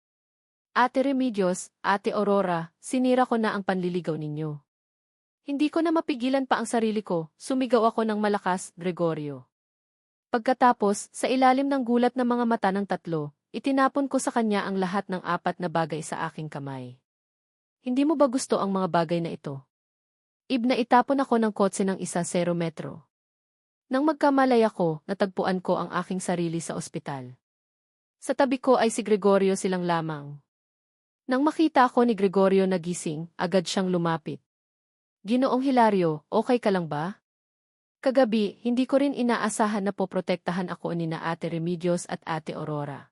Speaker 1: Ate Remedios, Ate Aurora, sinira ko na ang panliligaw ninyo. Hindi ko na mapigilan pa ang sarili ko, sumigaw ako ng malakas, Gregorio. Pagkatapos, sa ilalim ng gulat ng mga mata ng 3, itinapon ko sa kanya ang lahat ng 4 na bagay sa aking kamay. Hindi mo ba gusto ang mga bagay na ito? Ibna itapon ako ng kotse ng 1-0 metro. Nang magkamalay ako, natagpuan ko ang aking sarili sa ospital. Sa tabi ko ay si Gregorio silang lamang. Nang makita ako ni Gregorio na gising, agad siyang lumapit. Ginoong Hilario, okay ka lang ba? Kagabi, hindi ko rin inaasahan na poprotektahan ako ni na Ate Remedios at Ate Aurora.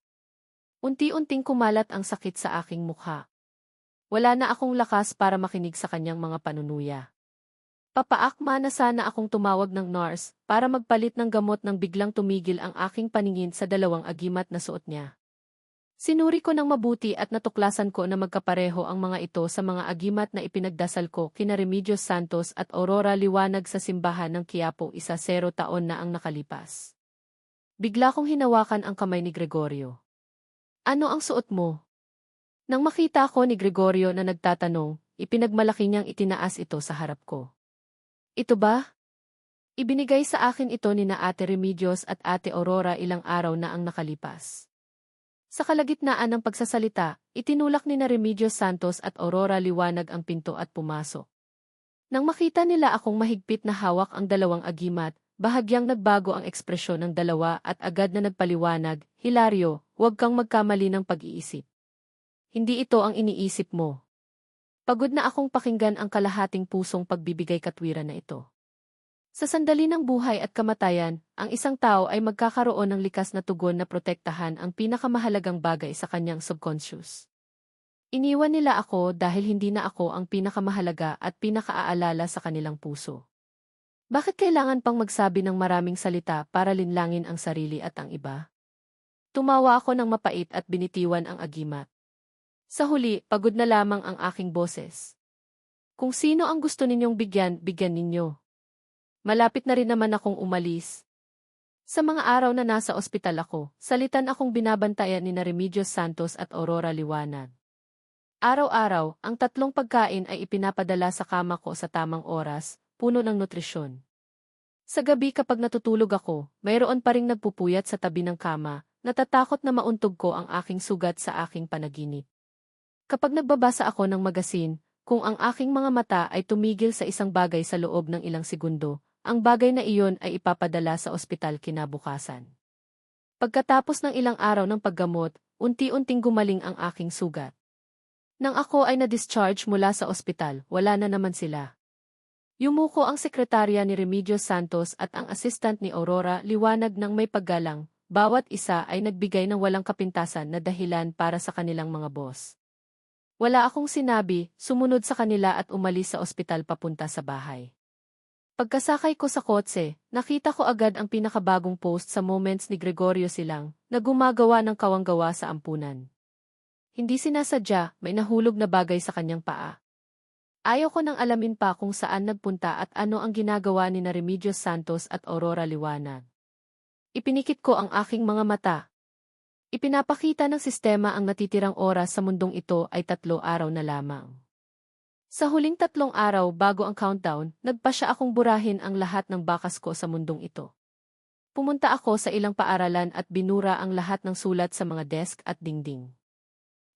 Speaker 1: Unti-unting kumalat ang sakit sa aking mukha. Wala na akong lakas para makinig sa kanyang mga panunuya. Papaakma na sana akong tumawag ng nurse para magpalit ng gamot nang biglang tumigil ang aking paningin sa dalawang agimat na suot niya. Sinuri ko ng mabuti at natuklasan ko na magkapareho ang mga ito sa mga agimat na ipinagdasal ko kina Remedios Santos at Aurora Liwanag sa simbahan ng Quiapo 1-0 taon na ang nakalipas. Bigla kong hinawakan ang kamay ni Gregorio. Ano ang suot mo? Nang makita ko ni Gregorio na nagtatanong, ipinagmalaki niyang itinaas ito sa harap ko. Ito ba? Ibinigay sa akin ito ni na Ate Remedios at Ate Aurora ilang araw na ang nakalipas. Sa kalagitnaan ng pagsasalita, itinulak ni na Remedios Santos at Aurora Liwanag ang pinto at pumasok. Nang makita nila akong mahigpit na hawak ang dalawang agimat, bahagyang nagbago ang ekspresyon ng dalawa at agad na nagpaliwanag, Hilario, huwag kang magkamali ng pag-iisip. Hindi ito ang iniisip mo. Pagod na akong pakinggan ang kalahating pusong pagbibigay katwiran na ito. Sa sandali ng buhay at kamatayan, ang isang tao ay magkakaroon ng likas na tugon na protektahan ang pinakamahalagang bagay sa kanyang subconscious. Iniwan nila ako dahil hindi na ako ang pinakamahalaga at pinakaaalala sa kanilang puso. Bakit kailangan pang magsabi ng maraming salita para linlangin ang sarili at ang iba? Tumawa ako ng mapait at binitiwan ang agimat. Sa huli, pagod na lamang ang aking boses. Kung sino ang gusto ninyong bigyan, bigyan ninyo. Malapit na rin naman akong umalis. Sa mga araw na nasa ospital ako, salitan akong binabantayan ni na Remedios Santos at Aurora Liwanag. Araw-araw, ang 3 pagkain ay ipinapadala sa kama ko sa tamang oras, puno ng nutrisyon. Sa gabi kapag natutulog ako, mayroon pa ring nagpupuyat sa tabi ng kama, natatakot na mauntog ko ang aking sugat sa aking panaginip. Kapag nagbabasa ako ng magasin, kung ang aking mga mata ay tumigil sa isang bagay sa loob ng ilang segundo, ang bagay na iyon ay ipapadala sa ospital kinabukasan. Pagkatapos ng ilang araw ng paggamot, unti-unting gumaling ang aking sugat. Nang ako ay na-discharge mula sa ospital, wala na naman sila. Yumuko ang sekretarya ni Remedios Santos at ang assistant ni Aurora Liwanag ng may paggalang, bawat isa ay nagbigay ng walang kapintasan na dahilan para sa kanilang mga boss. Wala akong sinabi, sumunod sa kanila at umalis sa ospital papunta sa bahay. Pagkasakay ko sa kotse, nakita ko agad ang pinakabagong post sa Moments ni Gregorio Silang, na gumagawa ng kawanggawa sa ampunan. Hindi sinasadya, may nahulog na bagay sa kanyang paa. Ayaw ko nang alamin pa kung saan nagpunta at ano ang ginagawa ni na Remedios Santos at Aurora Liwanag. Ipinikit ko ang aking mga mata. Ipinapakita ng sistema ang natitirang oras sa mundong ito ay 3 araw na lamang. Sa huling 3 araw bago ang countdown, nagpasya akong burahin ang lahat ng bakas ko sa mundong ito. Pumunta ako sa ilang paaralan at binura ang lahat ng sulat sa mga desk at dingding.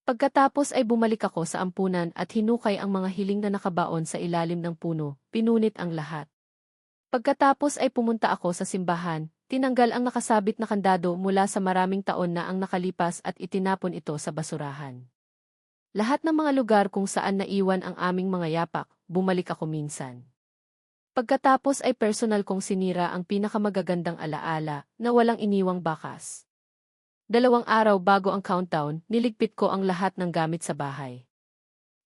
Speaker 1: Pagkatapos ay bumalik ako sa ampunan at hinukay ang mga hiling na nakabaon sa ilalim ng puno, pinunit ang lahat. Pagkatapos ay pumunta ako sa simbahan, tinanggal ang nakasabit na kandado mula sa maraming taon na ang nakalipas at itinapon ito sa basurahan. Lahat ng mga lugar kung saan naiwan ang aming mga yapak, bumalik ako minsan. Pagkatapos ay personal kong sinira ang pinakamagagandang alaala na walang iniwang bakas. 2 araw bago ang countdown, niligpit ko ang lahat ng gamit sa bahay.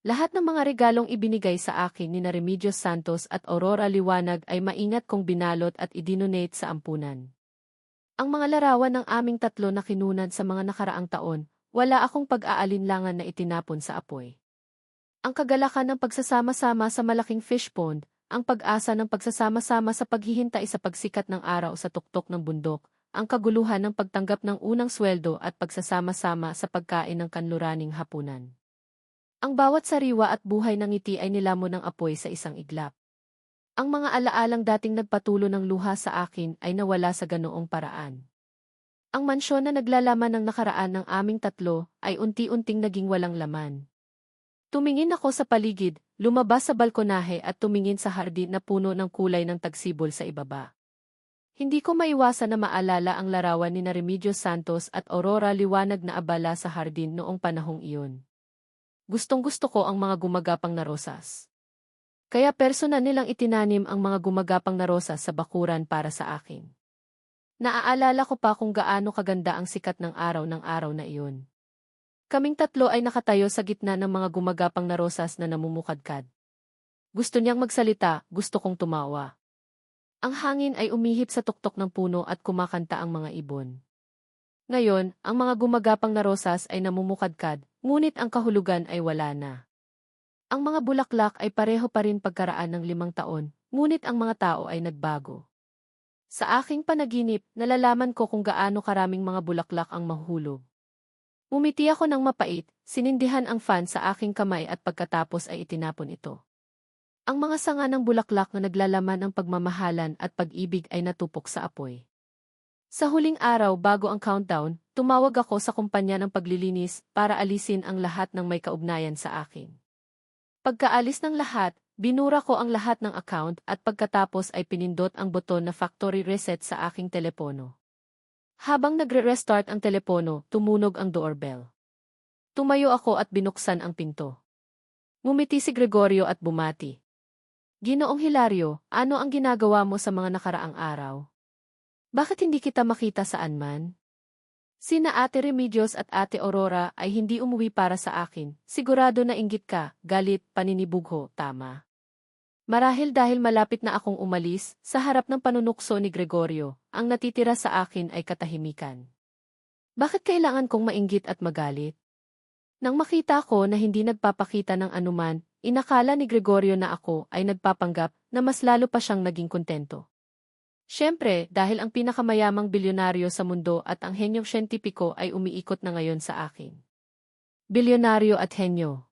Speaker 1: Lahat ng mga regalong ibinigay sa akin ni na Remedios Santos at Aurora Liwanag ay maingat kong binalot at idinonate sa ampunan. Ang mga larawan ng aming 3 na kinunan sa mga nakaraang taon, wala akong pag-aalinlangan na itinapon sa apoy. Ang kagalakan ng pagsasama-sama sa malaking fish pond, ang pag-asa ng pagsasama-sama sa paghihintay sa pagsikat ng araw sa tuktok ng bundok, ang kaguluhan ng pagtanggap ng unang sweldo at pagsasama-sama sa pagkain ng kanluraning hapunan. Ang bawat sariwa at buhay ng ngiti ay nilamon ng apoy sa isang iglap. Ang mga alaalang dating nagpatulo ng luha sa akin ay nawala sa ganoong paraan. Ang mansyon na naglalaman ng nakaraan ng aming 3 ay unti-unting naging walang laman. Tumingin ako sa paligid, lumabas sa balkonahe at tumingin sa hardin na puno ng kulay ng tagsibol sa ibaba. Hindi ko maiwasan na maalala ang larawan ni Remedios Santos at Aurora Liwanag na abala sa hardin noong panahong iyon. Gustong-gusto ko ang mga gumagapang na rosas. Kaya personal nilang itinanim ang mga gumagapang na rosas sa bakuran para sa akin. Naaalala ko pa kung gaano kaganda ang sikat ng araw na iyon. Kaming tatlo ay nakatayo sa gitna ng mga gumagapang na rosas na namumukadkad. Gusto niyang magsalita, gusto kong tumawa. Ang hangin ay umihip sa tuktok ng puno at kumakanta ang mga ibon. Ngayon, ang mga gumagapang na rosas ay namumukadkad, ngunit ang kahulugan ay wala na. Ang mga bulaklak ay pareho pa rin pagkaraan ng 5 taon, ngunit ang mga tao ay nagbago. Sa aking panaginip, nalalaman ko kung gaano karaming mga bulaklak ang mahuhulog. Umiti ako ng mapait, sinindihan ang fan sa aking kamay at pagkatapos ay itinapon ito. Ang mga sanga ng bulaklak na naglalaman ng pagmamahalan at pag-ibig ay natupok sa apoy. Sa huling araw bago ang countdown, tumawag ako sa kumpanya ng paglilinis para alisin ang lahat ng may kaugnayan sa akin. Pagkaalis ng lahat, binura ko ang lahat ng account at pagkatapos ay pinindot ang buton na factory reset sa aking telepono. Habang nagre-restart ang telepono, tumunog ang doorbell. Tumayo ako at binuksan ang pinto. Ngumiti si Gregorio at bumati. Ginoong Hilario, ano ang ginagawa mo sa mga nakaraang araw? Bakit hindi kita makita saan man? Sina Ate Remedios at Ate Aurora ay hindi umuwi para sa akin, sigurado na inggit ka, galit, paninibugho, tama. Marahil dahil malapit na akong umalis, sa harap ng panunukso ni Gregorio, ang natitira sa akin ay katahimikan. Bakit kailangan kong mainggit at magalit? Nang makita ko na hindi nagpapakita ng anuman, inakala ni Gregorio na ako ay nagpapanggap na mas lalo pa siyang naging kontento. Siyempre, dahil ang pinakamayamang bilyonaryo sa mundo at ang henyong siyentipiko ay umiikot na ngayon sa akin. Bilyonaryo at henyo.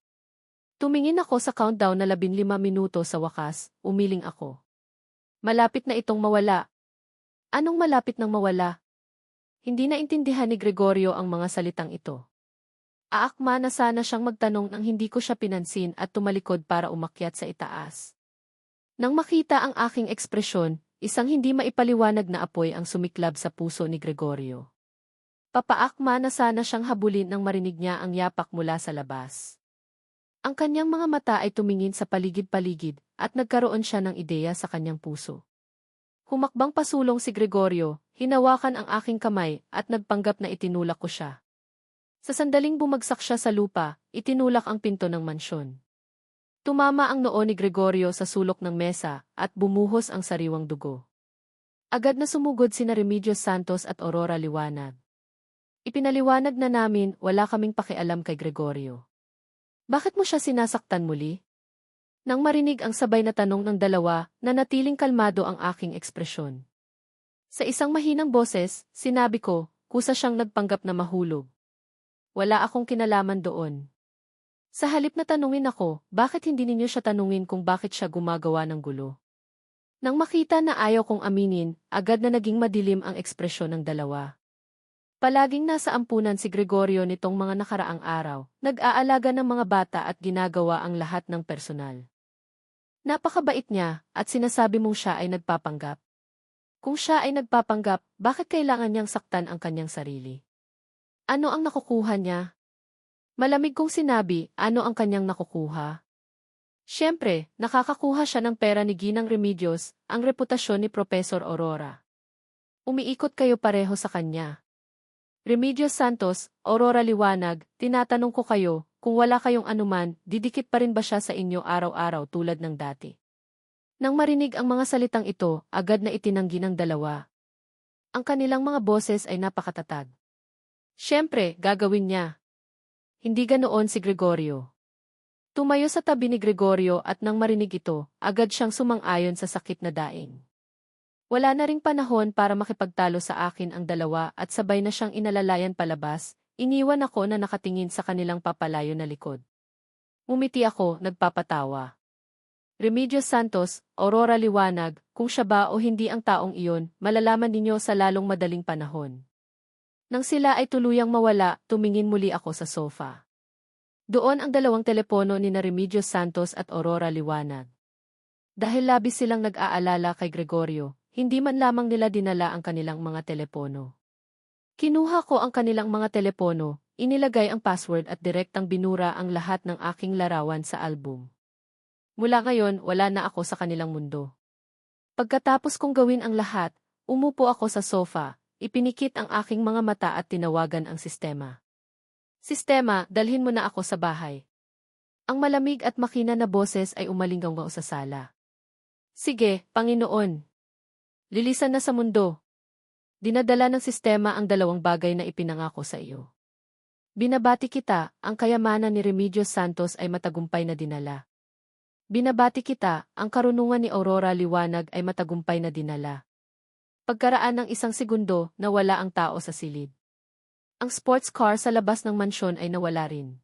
Speaker 1: Tumingin ako sa countdown na 15 minuto sa wakas, umiling ako. Malapit na itong mawala. Anong malapit nang mawala? Hindi naintindihan ni Gregorio ang mga salitang ito. Aakma na sana siyang magtanong nang hindi ko siya pinansin at tumalikod para umakyat sa itaas. Nang makita ang aking ekspresyon, isang hindi maipaliwanag na apoy ang sumiklab sa puso ni Gregorio. Papaakma na sana siyang habulin nang marinig niya ang yapak mula sa labas. Ang kanyang mga mata ay tumingin sa paligid-paligid at nagkaroon siya ng ideya sa kanyang puso. Humakbang pasulong si Gregorio, hinawakan ang aking kamay at nagpanggap na itinulak ko siya. Sa sandaling bumagsak siya sa lupa, itinulak ang pinto ng mansyon. Tumama ang noo ni Gregorio sa sulok ng mesa at bumuhos ang sariwang dugo. Agad na sumugod sina Remedios Santos at Aurora Liwanag. Ipinaliwanag na namin wala kaming pakialam kay Gregorio. Bakit mo siya sinasaktan muli? Nang marinig ang sabay na tanong ng dalawa, nanatiling kalmado ang aking ekspresyon. Sa isang mahinang boses, sinabi ko, kusa siyang nagpanggap na mahulog. Wala akong kinalaman doon. Sa halip na tanungin ako, bakit hindi ninyo siya tanungin kung bakit siya gumagawa ng gulo? Nang makita na ayaw kong aminin, agad na naging madilim ang ekspresyon ng dalawa. Palaging nasa ampunan si Gregorio nitong mga nakaraang araw, nag-aalaga ng mga bata at ginagawa ang lahat ng personal. Napakabait niya, at sinasabi mong siya ay nagpapanggap. Kung siya ay nagpapanggap, bakit kailangan niyang saktan ang kanyang sarili? Ano ang nakukuha niya? Malamig kong sinabi, ano ang kanyang nakukuha? Siyempre, nakakakuha siya ng pera ni Ginang Remedios, ang reputasyon ni Professor Aurora. Umiikot kayo pareho sa kanya. Remedios Santos, Aurora Liwanag, tinatanong ko kayo, kung wala kayong anuman, didikit pa rin ba siya sa inyo araw-araw tulad ng dati? Nang marinig ang mga salitang ito, agad na itinanggi ng dalawa. Ang kanilang mga boses ay napakatatag. Siyempre, gagawin niya. Hindi ganoon si Gregorio. Tumayo sa tabi ni Gregorio at nang marinig ito, agad siyang sumang-ayon sa sakit na daing. Wala na ring panahon para makipagtalo sa akin ang dalawa at sabay na siyang inalalayan palabas, iniwan ako na nakatingin sa kanilang papalayo na likod. Ngumiti ako, nagpapatawa. Remedios Santos, Aurora Liwanag, kung siya ba o hindi ang taong iyon, malalaman ninyo sa lalong madaling panahon. Nang sila ay tuluyang mawala, tumingin muli ako sa sofa. Doon ang dalawang telepono ni Remedios Santos at Aurora Liwanag. Dahil labis silang nag-aalala kay Gregorio, hindi man lamang nila dinala ang kanilang mga telepono. Kinuha ko ang kanilang mga telepono, inilagay ang password at direktang binura ang lahat ng aking larawan sa album. Mula ngayon, wala na ako sa kanilang mundo. Pagkatapos kong gawin ang lahat, umupo ako sa sofa, ipinikit ang aking mga mata at tinawagan ang sistema. Sistema, dalhin mo na ako sa bahay. Ang malamig at makina na boses ay umalinggaw sa sala. Sige, Panginoon. Lilisan na sa mundo. Dinadala ng sistema ang dalawang bagay na ipinangako sa iyo. Binabati kita, ang kayamanan ni Remedios Santos ay matagumpay na dinala. Binabati kita, ang karunungan ni Aurora Liwanag ay matagumpay na dinala. Pagkaraan ng 1 segundo, nawala ang tao sa silid. Ang sports car sa labas ng mansyon ay nawala rin.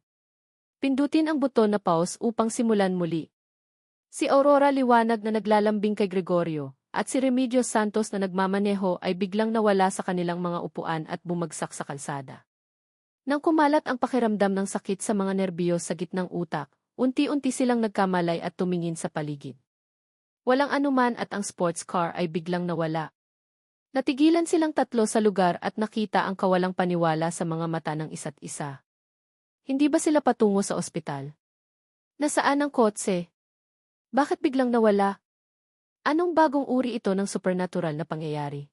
Speaker 1: Pindutin ang buton na pause upang simulan muli. Si Aurora Liwanag na naglalambing kay Gregorio, at si Remedios Santos na nagmamaneho ay biglang nawala sa kanilang mga upuan at bumagsak sa kalsada. Nang kumalat ang pakiramdam ng sakit sa mga nerbiyos sa gitnang utak, unti-unti silang nagkamalay at tumingin sa paligid. Walang anuman at ang sports car ay biglang nawala. Natigilan silang tatlo sa lugar at nakita ang kawalang paniwala sa mga mata ng isa't isa. Hindi ba sila patungo sa ospital? Nasaan ang kotse? Bakit biglang nawala? Anong bagong uri ito ng supernatural na pangyayari?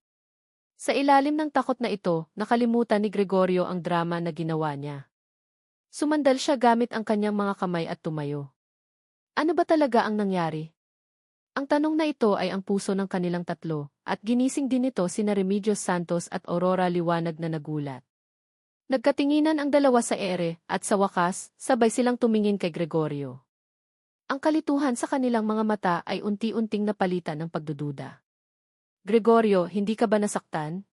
Speaker 1: Sa ilalim ng takot na ito, nakalimutan ni Gregorio ang drama na ginawa niya. Sumandal siya gamit ang kanyang mga kamay at tumayo. Ano ba talaga ang nangyari? Ang tanong na ito ay ang puso ng kanilang tatlo, at ginising din ito sina Remedios Santos at Aurora Liwanag na nagulat. Nagkatinginan ang dalawa sa ere, at sa wakas, sabay silang tumingin kay Gregorio. Ang kalituhan sa kanilang mga mata ay unti-unting napalitan ng pagdududa. Gregorio, hindi ka ba nasaktan?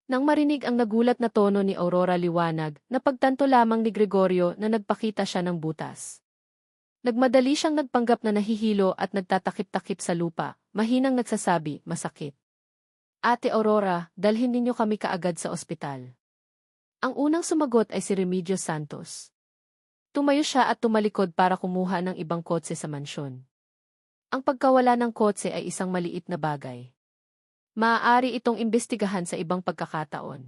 Speaker 1: Nang marinig ang nagulat na tono ni Aurora Liwanag, napagtanto lamang ni Gregorio na nagpakita siya ng butas. Nagmadali siyang nagpanggap na nahihilo at nagtatakip-takip sa lupa, mahinang nagsasabi, masakit. Ate Aurora, dalhin ninyo kami kaagad sa ospital. Ang unang sumagot ay si Remedios Santos. Tumayo siya at tumalikod para kumuha ng ibang kotse sa mansyon. Ang pagkawala ng kotse ay isang maliit na bagay. Maaari itong imbestigahan sa ibang pagkakataon.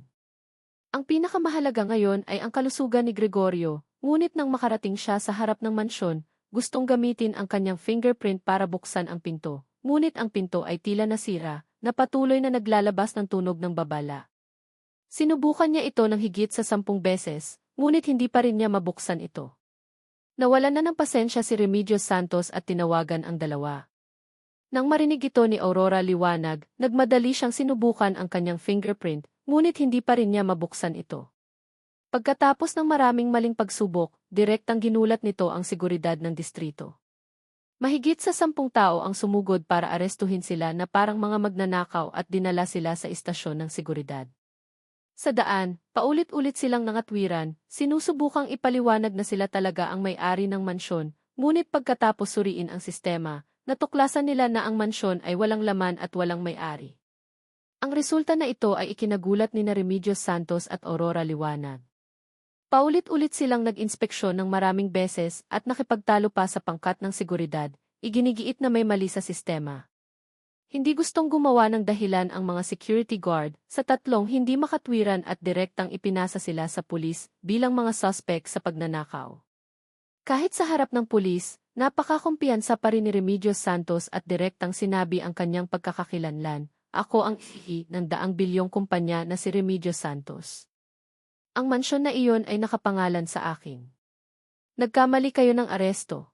Speaker 1: Ang pinakamahalaga ngayon ay ang kalusugan ni Gregorio, ngunit nang makarating siya sa harap ng mansyon, gustong gamitin ang kanyang fingerprint para buksan ang pinto, ngunit ang pinto ay tila nasira, na patuloy na naglalabas ng tunog ng babala. Sinubukan niya ito ng higit sa 10 beses, ngunit hindi pa rin niya mabuksan ito. Nawalan na ng pasensya si Remedios Santos at tinawagan ang dalawa. Nang marinig ito ni Aurora Liwanag, nagmadali siyang sinubukan ang kanyang fingerprint, ngunit hindi pa rin niya mabuksan ito. Pagkatapos ng maraming maling pagsubok, direktang ginulat nito ang seguridad ng distrito. Mahigit sa 10 tao ang sumugod para arestuhin sila na parang mga magnanakaw at dinala sila sa istasyon ng seguridad. Sa daan, paulit-ulit silang nangatwiran, sinusubukang ipaliwanag na sila talaga ang may-ari ng mansyon, ngunit pagkatapos suriin ang sistema, natuklasan nila na ang mansyon ay walang laman at walang may-ari. Ang resulta na ito ay ikinagulat ni Remedios Santos at Aurora Liwanag. Paulit-ulit silang nag-inspeksyon ng maraming beses at nakipagtalo pa sa pangkat ng seguridad, iginigiit na may mali sa sistema. Hindi gustong gumawa ng dahilan ang mga security guard, sa tatlong hindi makatwiran at direktang ipinasa sila sa pulis bilang mga suspect sa pagnanakaw. Kahit sa harap ng pulis, napakakumpiyansa pa rin ni Remedios Santos at direktang sinabi ang kanyang pagkakakilanlan, ako ang ihi ng 100 bilyong kumpanya na si Remedios Santos. Ang mansyon na iyon ay nakapangalan sa akin. Nagkamali kayo ng aresto.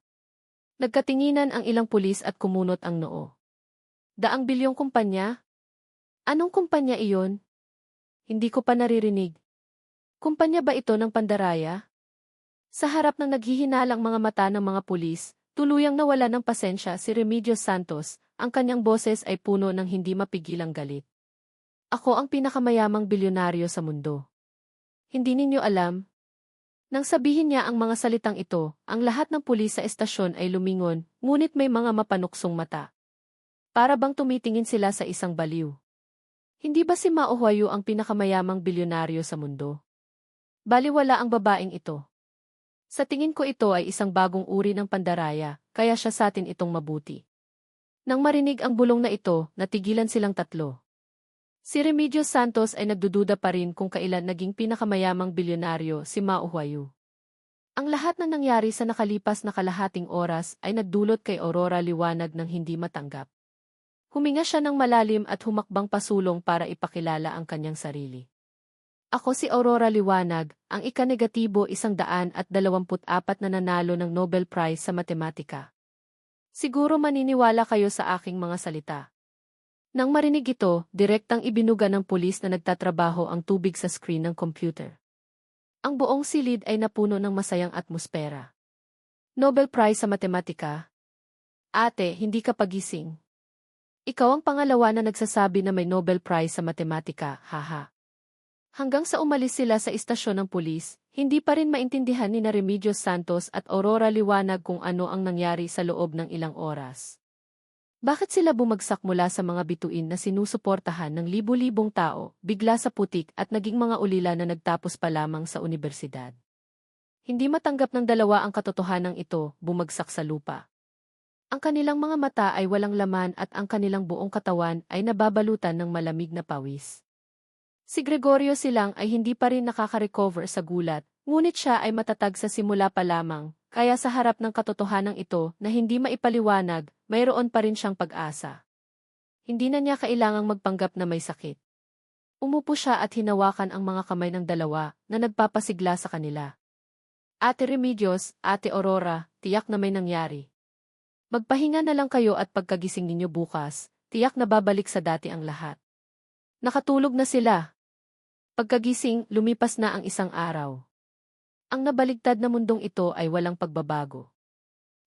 Speaker 1: Nagkatinginan ang ilang pulis at kumunot ang noo. 100 bilyong kumpanya? Anong kumpanya iyon? Hindi ko pa naririnig. Kumpanya ba ito ng pandaraya? Sa harap ng naghihinalang mga mata ng mga pulis, tuluyang nawala ng pasensya si Remedios Santos, ang kanyang boses ay puno ng hindi mapigilang galit. Ako ang pinakamayamang bilyonaryo sa mundo. Hindi ninyo alam? Nang sabihin niya ang mga salitang ito, ang lahat ng pulis sa estasyon ay lumingon, ngunit may mga mapanuksong mata. Para bang tumitingin sila sa isang baliw. Hindi ba si Mao Huayu ang pinakamayamang bilyonaryo sa mundo? Baliwala ang babaeng ito. Sa tingin ko ito ay isang bagong uri ng pandaraya, kaya siya sa atin itong mabuti. Nang marinig ang bulong na ito, natigilan silang tatlo. Si Remedios Santos ay nagdududa pa rin kung kailan naging pinakamayamang bilyonaryo si Mao Huayu. Ang lahat ng nangyari sa nakalipas na kalahating oras ay nagdulot kay Aurora liwanag ng hindi matanggap. Huminga siya ng malalim at humakbang pasulong para ipakilala ang kanyang sarili. Ako si Aurora Liwanag, ang ika-negatibo 124 na nanalo ng Nobel Prize sa Matematika. Siguro maniniwala kayo sa aking mga salita. Nang marinig ito, direktang ibinuga ng pulis na nagtatrabaho ang tubig sa screen ng computer. Ang buong silid ay napuno ng masayang atmosfera. Nobel Prize sa Matematika? Ate, hindi ka pagising. Ikaw ang pangalawa na nagsasabi na may Nobel Prize sa Matematika, haha. Hanggang sa umalis sila sa istasyon ng pulis, hindi pa rin maintindihan ni Remedios Santos at Aurora Liwanag kung ano ang nangyari sa loob ng ilang oras. Bakit sila bumagsak mula sa mga bituin na sinusuportahan ng libu-libong tao, bigla sa putik at naging mga ulila na nagtapos pa lamang sa unibersidad? Hindi matanggap ng dalawa ang katotohanan ito, bumagsak sa lupa. Ang kanilang mga mata ay walang laman at ang kanilang buong katawan ay nababalutan ng malamig na pawis. Si Gregorio Silang ay hindi pa rin nakaka-recover sa gulat, ngunit siya ay matatag sa simula pa lamang, kaya sa harap ng katotohanan ito na hindi maipaliwanag, mayroon pa rin siyang pag-asa. Hindi na niya kailangang magpanggap na may sakit. Umupo siya at hinawakan ang mga kamay ng dalawa na nagpapasigla sa kanila. Ate Remedios, Ate Aurora, tiyak na may nangyari. Magpahinga na lang kayo at pagkagising ninyo bukas, tiyak na babalik sa dati ang lahat. Nakatulog na sila. Pagkagising, lumipas na ang isang araw. Ang nabaligtad na mundong ito ay walang pagbabago.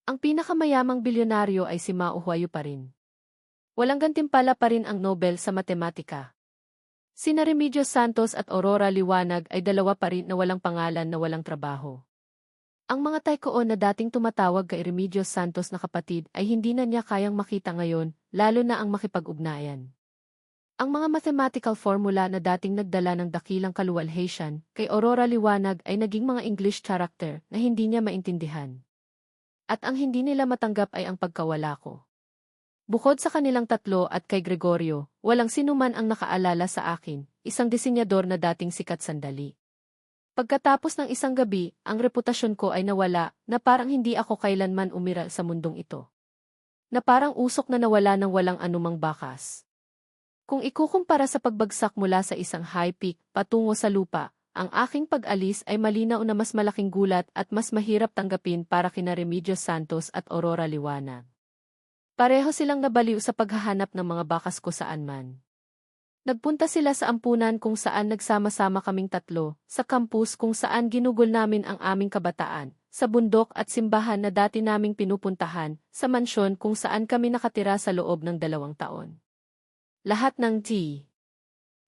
Speaker 1: Ang pinakamayamang bilyonaryo ay si Mao Huayu pa rin. Walang gantimpala pa rin ang Nobel sa Matematika. Sina Remedios Santos at Aurora Liwanag ay dalawa pa rin na walang pangalan na walang trabaho. Ang mga taikoon na dating tumatawag kay Remedios Santos na kapatid ay hindi na niya kayang makita ngayon, lalo na ang makipag-ugnayan. Ang mga mathematical formula na dating nagdala ng dakilang kaluwalhatian kay Aurora Liwanag ay naging mga English character na hindi niya maintindihan. At ang hindi nila matanggap ay ang pagkawala ko. Bukod sa kanilang tatlo at kay Gregorio, walang sinuman ang nakaalala sa akin, isang disenyador na dating sikat sandali. Pagkatapos ng isang gabi, ang reputasyon ko ay nawala na parang hindi ako kailanman umiral sa mundong ito. Na parang usok na nawala ng walang anumang bakas. Kung ikukumpara sa pagbagsak mula sa isang high peak patungo sa lupa, ang aking pag-alis ay malinaw na mas malaking gulat at mas mahirap tanggapin para kina Remedios Santos at Aurora Liwanag. Pareho silang nabaliw sa paghahanap ng mga bakas ko saan man. Nagpunta sila sa ampunan kung saan nagsama-sama kaming tatlo, sa campus kung saan ginugol namin ang aming kabataan, sa bundok at simbahan na dati naming pinupuntahan, sa mansyon kung saan kami nakatira sa loob ng 2 taon. Lahat ng T.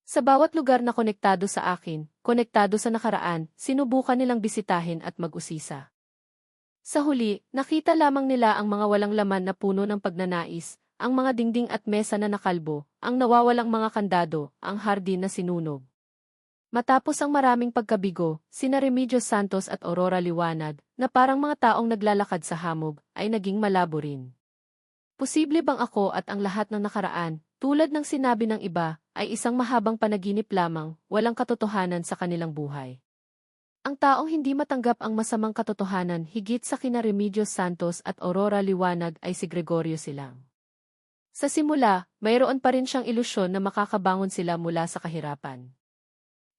Speaker 1: Sa bawat lugar na konektado sa akin, konektado sa nakaraan, sinubukan nilang bisitahin at mag-usisa. Sa huli, nakita lamang nila ang mga walang laman na puno ng pagnanais, ang mga dingding at mesa na nakalbo, ang nawawalang mga kandado, ang hardin na sinunog. Matapos ang maraming pagkabigo, sina Remedios Santos at Aurora Liwanag, na parang mga taong naglalakad sa hamog, ay naging malabo rin. Posible bang ako at ang lahat ng nakaraan, tulad ng sinabi ng iba, ay isang mahabang panaginip lamang, walang katotohanan sa kanilang buhay? Ang taong hindi matanggap ang masamang katotohanan higit sa kina Remedios Santos at Aurora Liwanag ay si Gregorio Silang. Sa simula, mayroon pa rin siyang ilusyon na makakabangon sila mula sa kahirapan.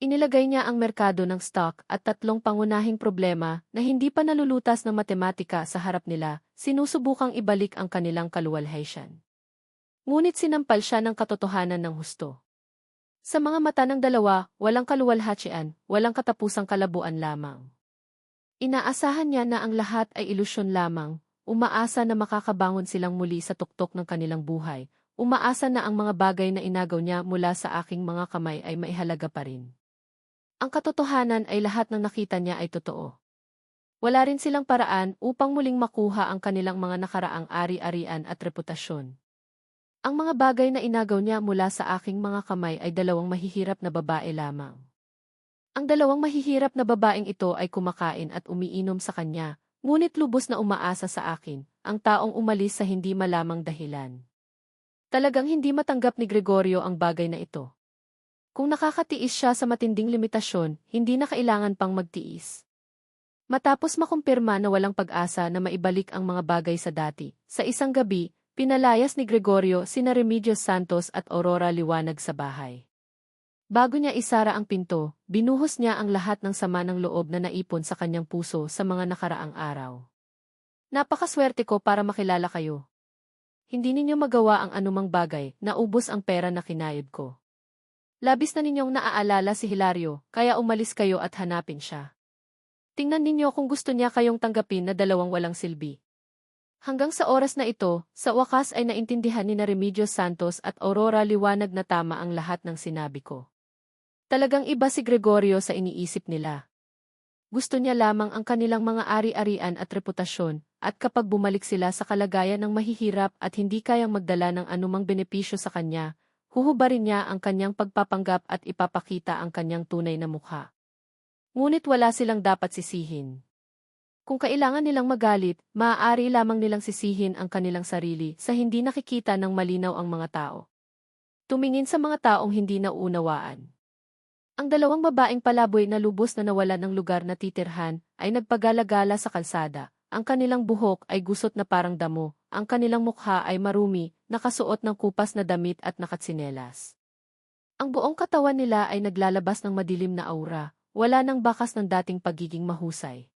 Speaker 1: Inilagay niya ang merkado ng stock at 3 pangunahing problema na hindi pa nalulutas ng matematika sa harap nila, sinusubukang ibalik ang kanilang kaluwalhatian. Ngunit sinampal siya ng katotohanan ng husto. Sa mga mata ng dalawa, walang kaluwalhatian, walang katapusang kalabuan lamang. Inaasahan niya na ang lahat ay ilusyon lamang, umaasa na makakabangon silang muli sa tuktok ng kanilang buhay, umaasa na ang mga bagay na inagaw niya mula sa aking mga kamay ay maihalaga pa rin. Ang katotohanan ay lahat ng nakita niya ay totoo. Wala rin silang paraan upang muling makuha ang kanilang mga nakaraang ari-arian at reputasyon. Ang mga bagay na inagaw niya mula sa aking mga kamay ay 2 mahihirap na babae lamang. Ang dalawang mahihirap na babaeng ito ay kumakain at umiinom sa kanya, ngunit lubos na umaasa sa akin, ang taong umalis sa hindi malamang dahilan. Talagang hindi matanggap ni Gregorio ang bagay na ito. Kung nakakatiis siya sa matinding limitasyon, hindi na kailangan pang magtiis. Matapos makumpirma na walang pag-asa na maibalik ang mga bagay sa dati, sa isang gabi, pinalayas ni Gregorio sina Remedios Santos at Aurora Liwanag sa bahay. Bago niya isara ang pinto, binuhos niya ang lahat ng sama ng loob na naipon sa kanyang puso sa mga nakaraang araw. Napakaswerte ko para makilala kayo. Hindi ninyo magawa ang anumang bagay, naubos ang pera na kinayod ko. Labis na ninyong naaalala si Hilario, kaya umalis kayo at hanapin siya. Tingnan ninyo kung gusto niya kayong tanggapin na dalawang walang silbi. Hanggang sa oras na ito, sa wakas ay naintindihan ni Remedios Santos at Aurora Liwanag na tama ang lahat ng sinabi ko. Talagang iba si Gregorio sa iniisip nila. Gusto niya lamang ang kanilang mga ari-arian at reputasyon, at kapag bumalik sila sa kalagayan ng mahihirap at hindi kayang magdala ng anumang benepisyo sa kanya, huhubarin niya ang kanyang pagpapanggap at ipapakita ang kanyang tunay na mukha. Ngunit wala silang dapat sisihin. Kung kailangan nilang magalit, maaari lamang nilang sisihin ang kanilang sarili sa hindi nakikita ng malinaw ang mga tao. Tumingin sa mga taong hindi nauunawaan. Ang dalawang babaeng palaboy na lubos na nawala ng lugar na titirhan ay nagpagala-gala sa kalsada. Ang kanilang buhok ay gusot na parang damo, ang kanilang mukha ay marumi, nakasuot ng kupas na damit at nakatsinelas. Ang buong katawan nila ay naglalabas ng madilim na aura, wala nang bakas ng dating pagiging mahusay.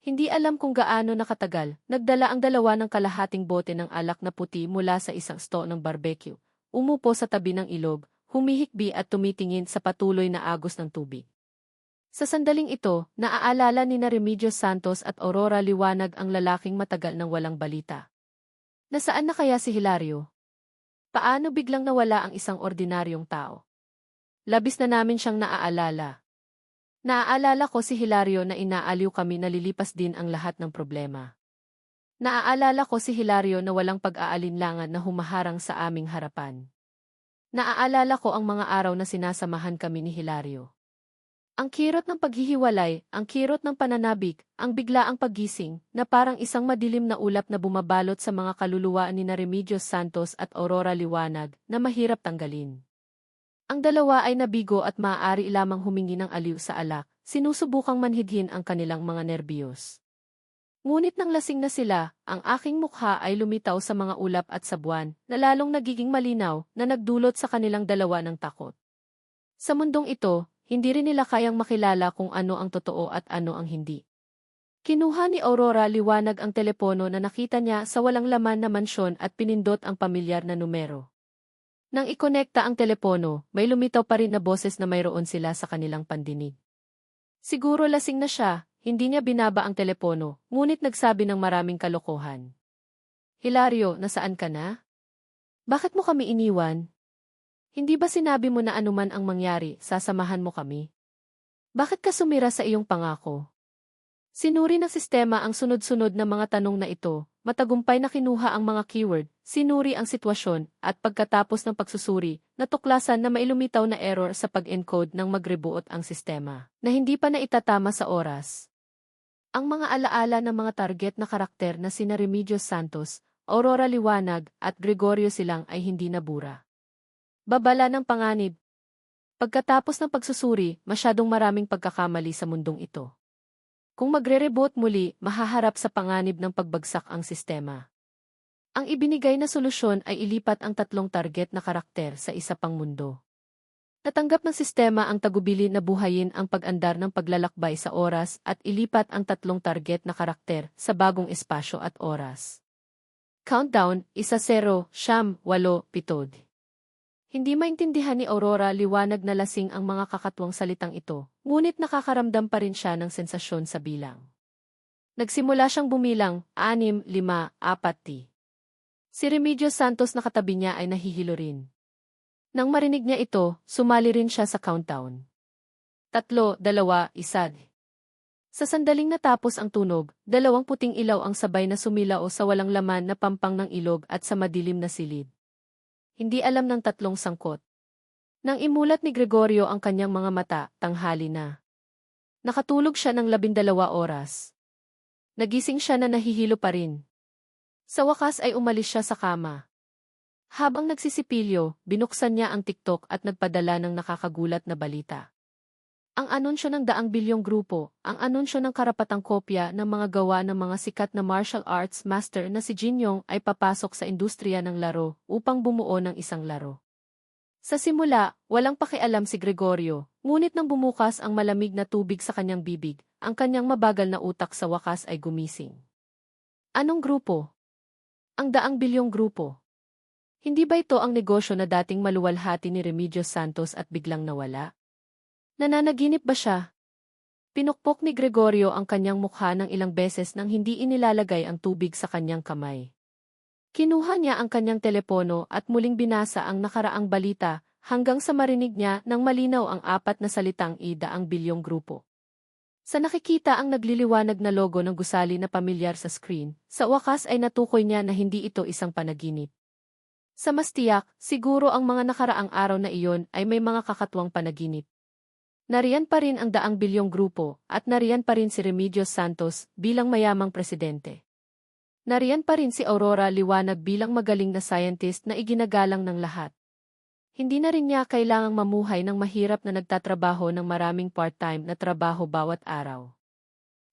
Speaker 1: Hindi alam kung gaano nakatagal, nagdala ang dalawa ng kalahating bote ng alak na puti mula sa isang sto ng barbecue, umupo sa tabi ng ilog, humihikbi at tumitingin sa patuloy na agos ng tubig. Sa sandaling ito, naaalala ni Remedios Santos at Aurora Liwanag ang lalaking matagal nang walang balita. Nasaan na kaya si Hilario? Paano biglang nawala ang isang ordinaryong tao? Labis na namin siyang naaalala. Naaalala ko si Hilario na inaaliw kami na lilipas din ang lahat ng problema. Naaalala ko si Hilario na walang pag-aalinlangan na humaharang sa aming harapan. Naaalala ko ang mga araw na sinasamahan kami ni Hilario. Ang kirot ng paghihiwalay, ang kirot ng pananabik, ang biglaang paggising, na parang isang madilim na ulap na bumabalot sa mga kaluluwa ni Remedios Santos at Aurora Liwanag na mahirap tanggalin. Ang dalawa ay nabigo at maaari lamang humingi ng aliw sa alak, sinusubukang manhidhin ang kanilang mga nerbiyos. Ngunit nang lasing na sila, ang aking mukha ay lumitaw sa mga ulap at sa buwan, na lalong nagiging malinaw na nagdulot sa kanilang dalawa ng takot. Sa mundong ito, hindi rin nila kayang makilala kung ano ang totoo at ano ang hindi. Kinuha ni Aurora Liwanag ang telepono na nakita niya sa walang laman na mansyon at pinindot ang pamilyar na numero. Nang ikonekta ang telepono, may lumitaw pa rin na boses na mayroon sila sa kanilang pandinig. Siguro lasing na siya, hindi niya binaba ang telepono, ngunit nagsabi ng maraming kalokohan. Hilario, nasaan ka na? Bakit mo kami iniwan? Hindi ba sinabi mo na anuman ang mangyari, sasamahan mo kami? Bakit ka sumira sa iyong pangako? Sinuri ng sistema ang sunod-sunod na mga tanong na ito, matagumpay na kinuha ang mga keyword, sinuri ang sitwasyon, at pagkatapos ng pagsusuri, natuklasan na may lumitaw na error sa pag-encode ng mag-reboot ang sistema, na hindi pa naitatama sa oras. Ang mga alaala ng mga target na karakter na sina Remedios Santos, Aurora Liwanag, at Gregorio Silang ay hindi nabura. Babala ng panganib. Pagkatapos ng pagsusuri, masyadong maraming pagkakamali sa mundong ito. Kung magre-reboot muli, mahaharap sa panganib ng pagbagsak ang sistema. Ang ibinigay na solusyon ay ilipat ang tatlong target na karakter sa isa pang mundo. Natanggap ng sistema ang tagubili na buhayin ang pag-andar ng paglalakbay sa oras at ilipat ang tatlong target na karakter sa bagong espasyo at oras. Countdown, 1-0, 9, 8, 7. Hindi maintindihan ni Aurora Liwanag na lasing ang mga kakatwang salitang ito, ngunit nakakaramdam pa rin siya ng sensasyon sa bilang. Nagsimula siyang bumilang, 6, 5, 4. Si Remedios Santos na katabi niya ay nahihilo rin. Nang marinig niya ito, sumali rin siya sa countdown. 3, 2, 1. Sa sandaling natapos ang tunog, dalawang puting ilaw ang sabay na sumilao sa walang laman na pampang ng ilog at sa madilim na silid. Hindi alam ng tatlong sangkot. Nang imulat ni Gregorio ang kanyang mga mata, tanghali na. Nakatulog siya ng 12 oras. Nagising siya na nahihilo pa rin. Sa wakas ay umalis siya sa kama. Habang nagsisipilyo, binuksan niya ang TikTok at nagpadala ng nakakagulat na balita. Ang anunsyo ng daang bilyong grupo, ang anunsyo ng karapatang kopya ng mga gawa ng mga sikat na martial arts master na si Jin Yong ay papasok sa industriya ng laro upang bumuo ng isang laro. Sa simula, walang pakialam si Gregorio, ngunit nang bumukas ang malamig na tubig sa kanyang bibig, ang kanyang mabagal na utak sa wakas ay gumising. Anong grupo? Ang daang bilyong grupo. Hindi ba ito ang negosyo na dating maluwalhati ni Remedios Santos at biglang nawala? Nananaginip ba siya? Pinukpok ni Gregorio ang kanyang mukha ng ilang beses nang hindi inilalagay ang tubig sa kanyang kamay. Kinuha niya ang kanyang telepono at muling binasa ang nakaraang balita hanggang sa marinig niya ng malinaw ang 4 na salitang daang bilyong grupo. Sa nakikita ang nagliliwanag na logo ng gusali na pamilyar sa screen, sa wakas ay natukoy niya na hindi ito isang panaginip. Sa mas tiyak, siguro ang mga nakaraang araw na iyon ay may mga kakatwang panaginip. Nariyan pa rin ang daang bilyong grupo at nariyan pa rin si Remedios Santos bilang mayamang presidente. Nariyan pa rin si Aurora Liwanag bilang magaling na scientist na iginagalang ng lahat. Hindi na rin niya kailangang mamuhay ng mahirap na nagtatrabaho ng maraming part-time na trabaho bawat araw.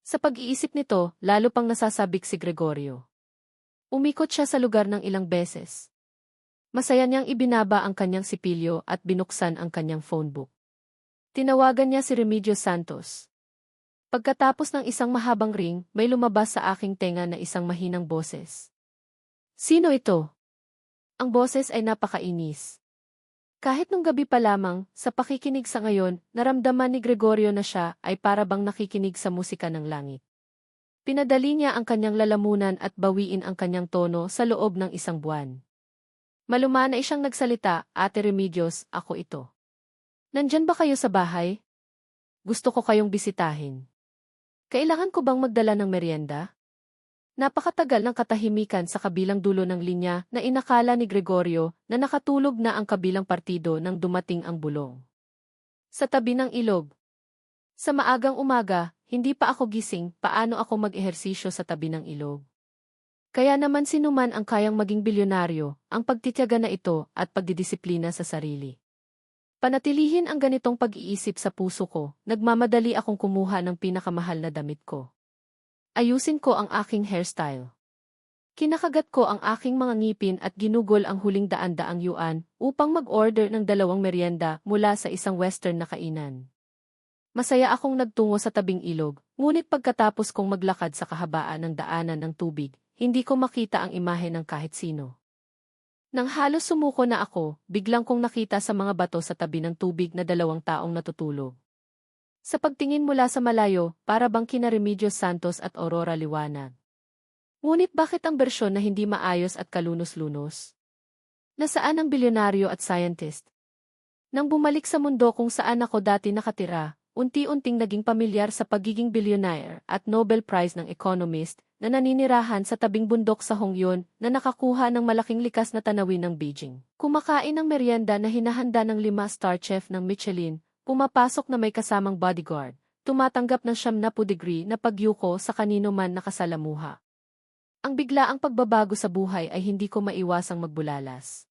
Speaker 1: Sa pag-iisip nito, lalo pang nasasabik si Gregorio. Umikot siya sa lugar ng ilang beses. Masaya niyang ibinaba ang kanyang sipilyo at binuksan ang kanyang phonebook. Tinawagan niya si Remedios Santos. Pagkatapos ng isang mahabang ring, may lumabas sa aking tenga na isang mahinang boses. Sino ito? Ang boses ay napakainis. Kahit nung gabi pa lamang, sa pakikinig sa ngayon, naramdaman ni Gregorio na siya ay para bang nakikinig sa musika ng langit. Pinadali niya ang kanyang lalamunan at bawiin ang kanyang tono sa loob ng isang buwan. Malumanay siyang nagsalita, Ate Remedios, ako ito. Nandyan ba kayo sa bahay? Gusto ko kayong bisitahin. Kailangan ko bang magdala ng merienda? Napakatagal ng katahimikan sa kabilang dulo ng linya na inakala ni Gregorio na nakatulog na ang kabilang partido nang dumating ang bulong. Sa tabi ng ilog. Sa maagang umaga, hindi pa ako gising, paano ako mag-ehersisyo sa tabi ng ilog? Kaya naman sinuman ang kayang maging bilyonaryo, ang pagtitiyaga na ito at pagdidisiplina sa sarili. Panatilihin ang ganitong pag-iisip sa puso ko, nagmamadali akong kumuha ng pinakamahal na damit ko. Ayusin ko ang aking hairstyle. Kinakagat ko ang aking mga ngipin at ginugol ang huling daan-daang yuan upang mag-order ng 2 merienda mula sa isang western na kainan. Masaya akong nagtungo sa tabing ilog, ngunit pagkatapos kong maglakad sa kahabaan ng daanan ng tubig, hindi ko makita ang imahe ng kahit sino. Nang halos sumuko na ako, biglang kong nakita sa mga bato sa tabi ng tubig na 2 taong natutulog. Sa pagtingin mula sa malayo, para bang kina Remedios Santos at Aurora Liwanag. Ngunit bakit ang bersyon na hindi maayos at kalunos-lunos? Nasaan ang bilyonaryo at scientist? Nang bumalik sa mundo kung saan ako dati nakatira, unti-unting naging pamilyar sa pagiging billionaire at Nobel Prize ng Economist na naninirahan sa tabing bundok sa Hongyon na nakakuha ng malaking likas na tanawin ng Beijing. Kumakain ng merienda na hinahanda ng 5-star chef ng Michelin, pumapasok na may kasamang bodyguard, tumatanggap ng 70 degree na pagyuko sa kanino man nakasalamuha. Ang biglaang pagbabago sa buhay ay hindi ko maiwasang magbulalas.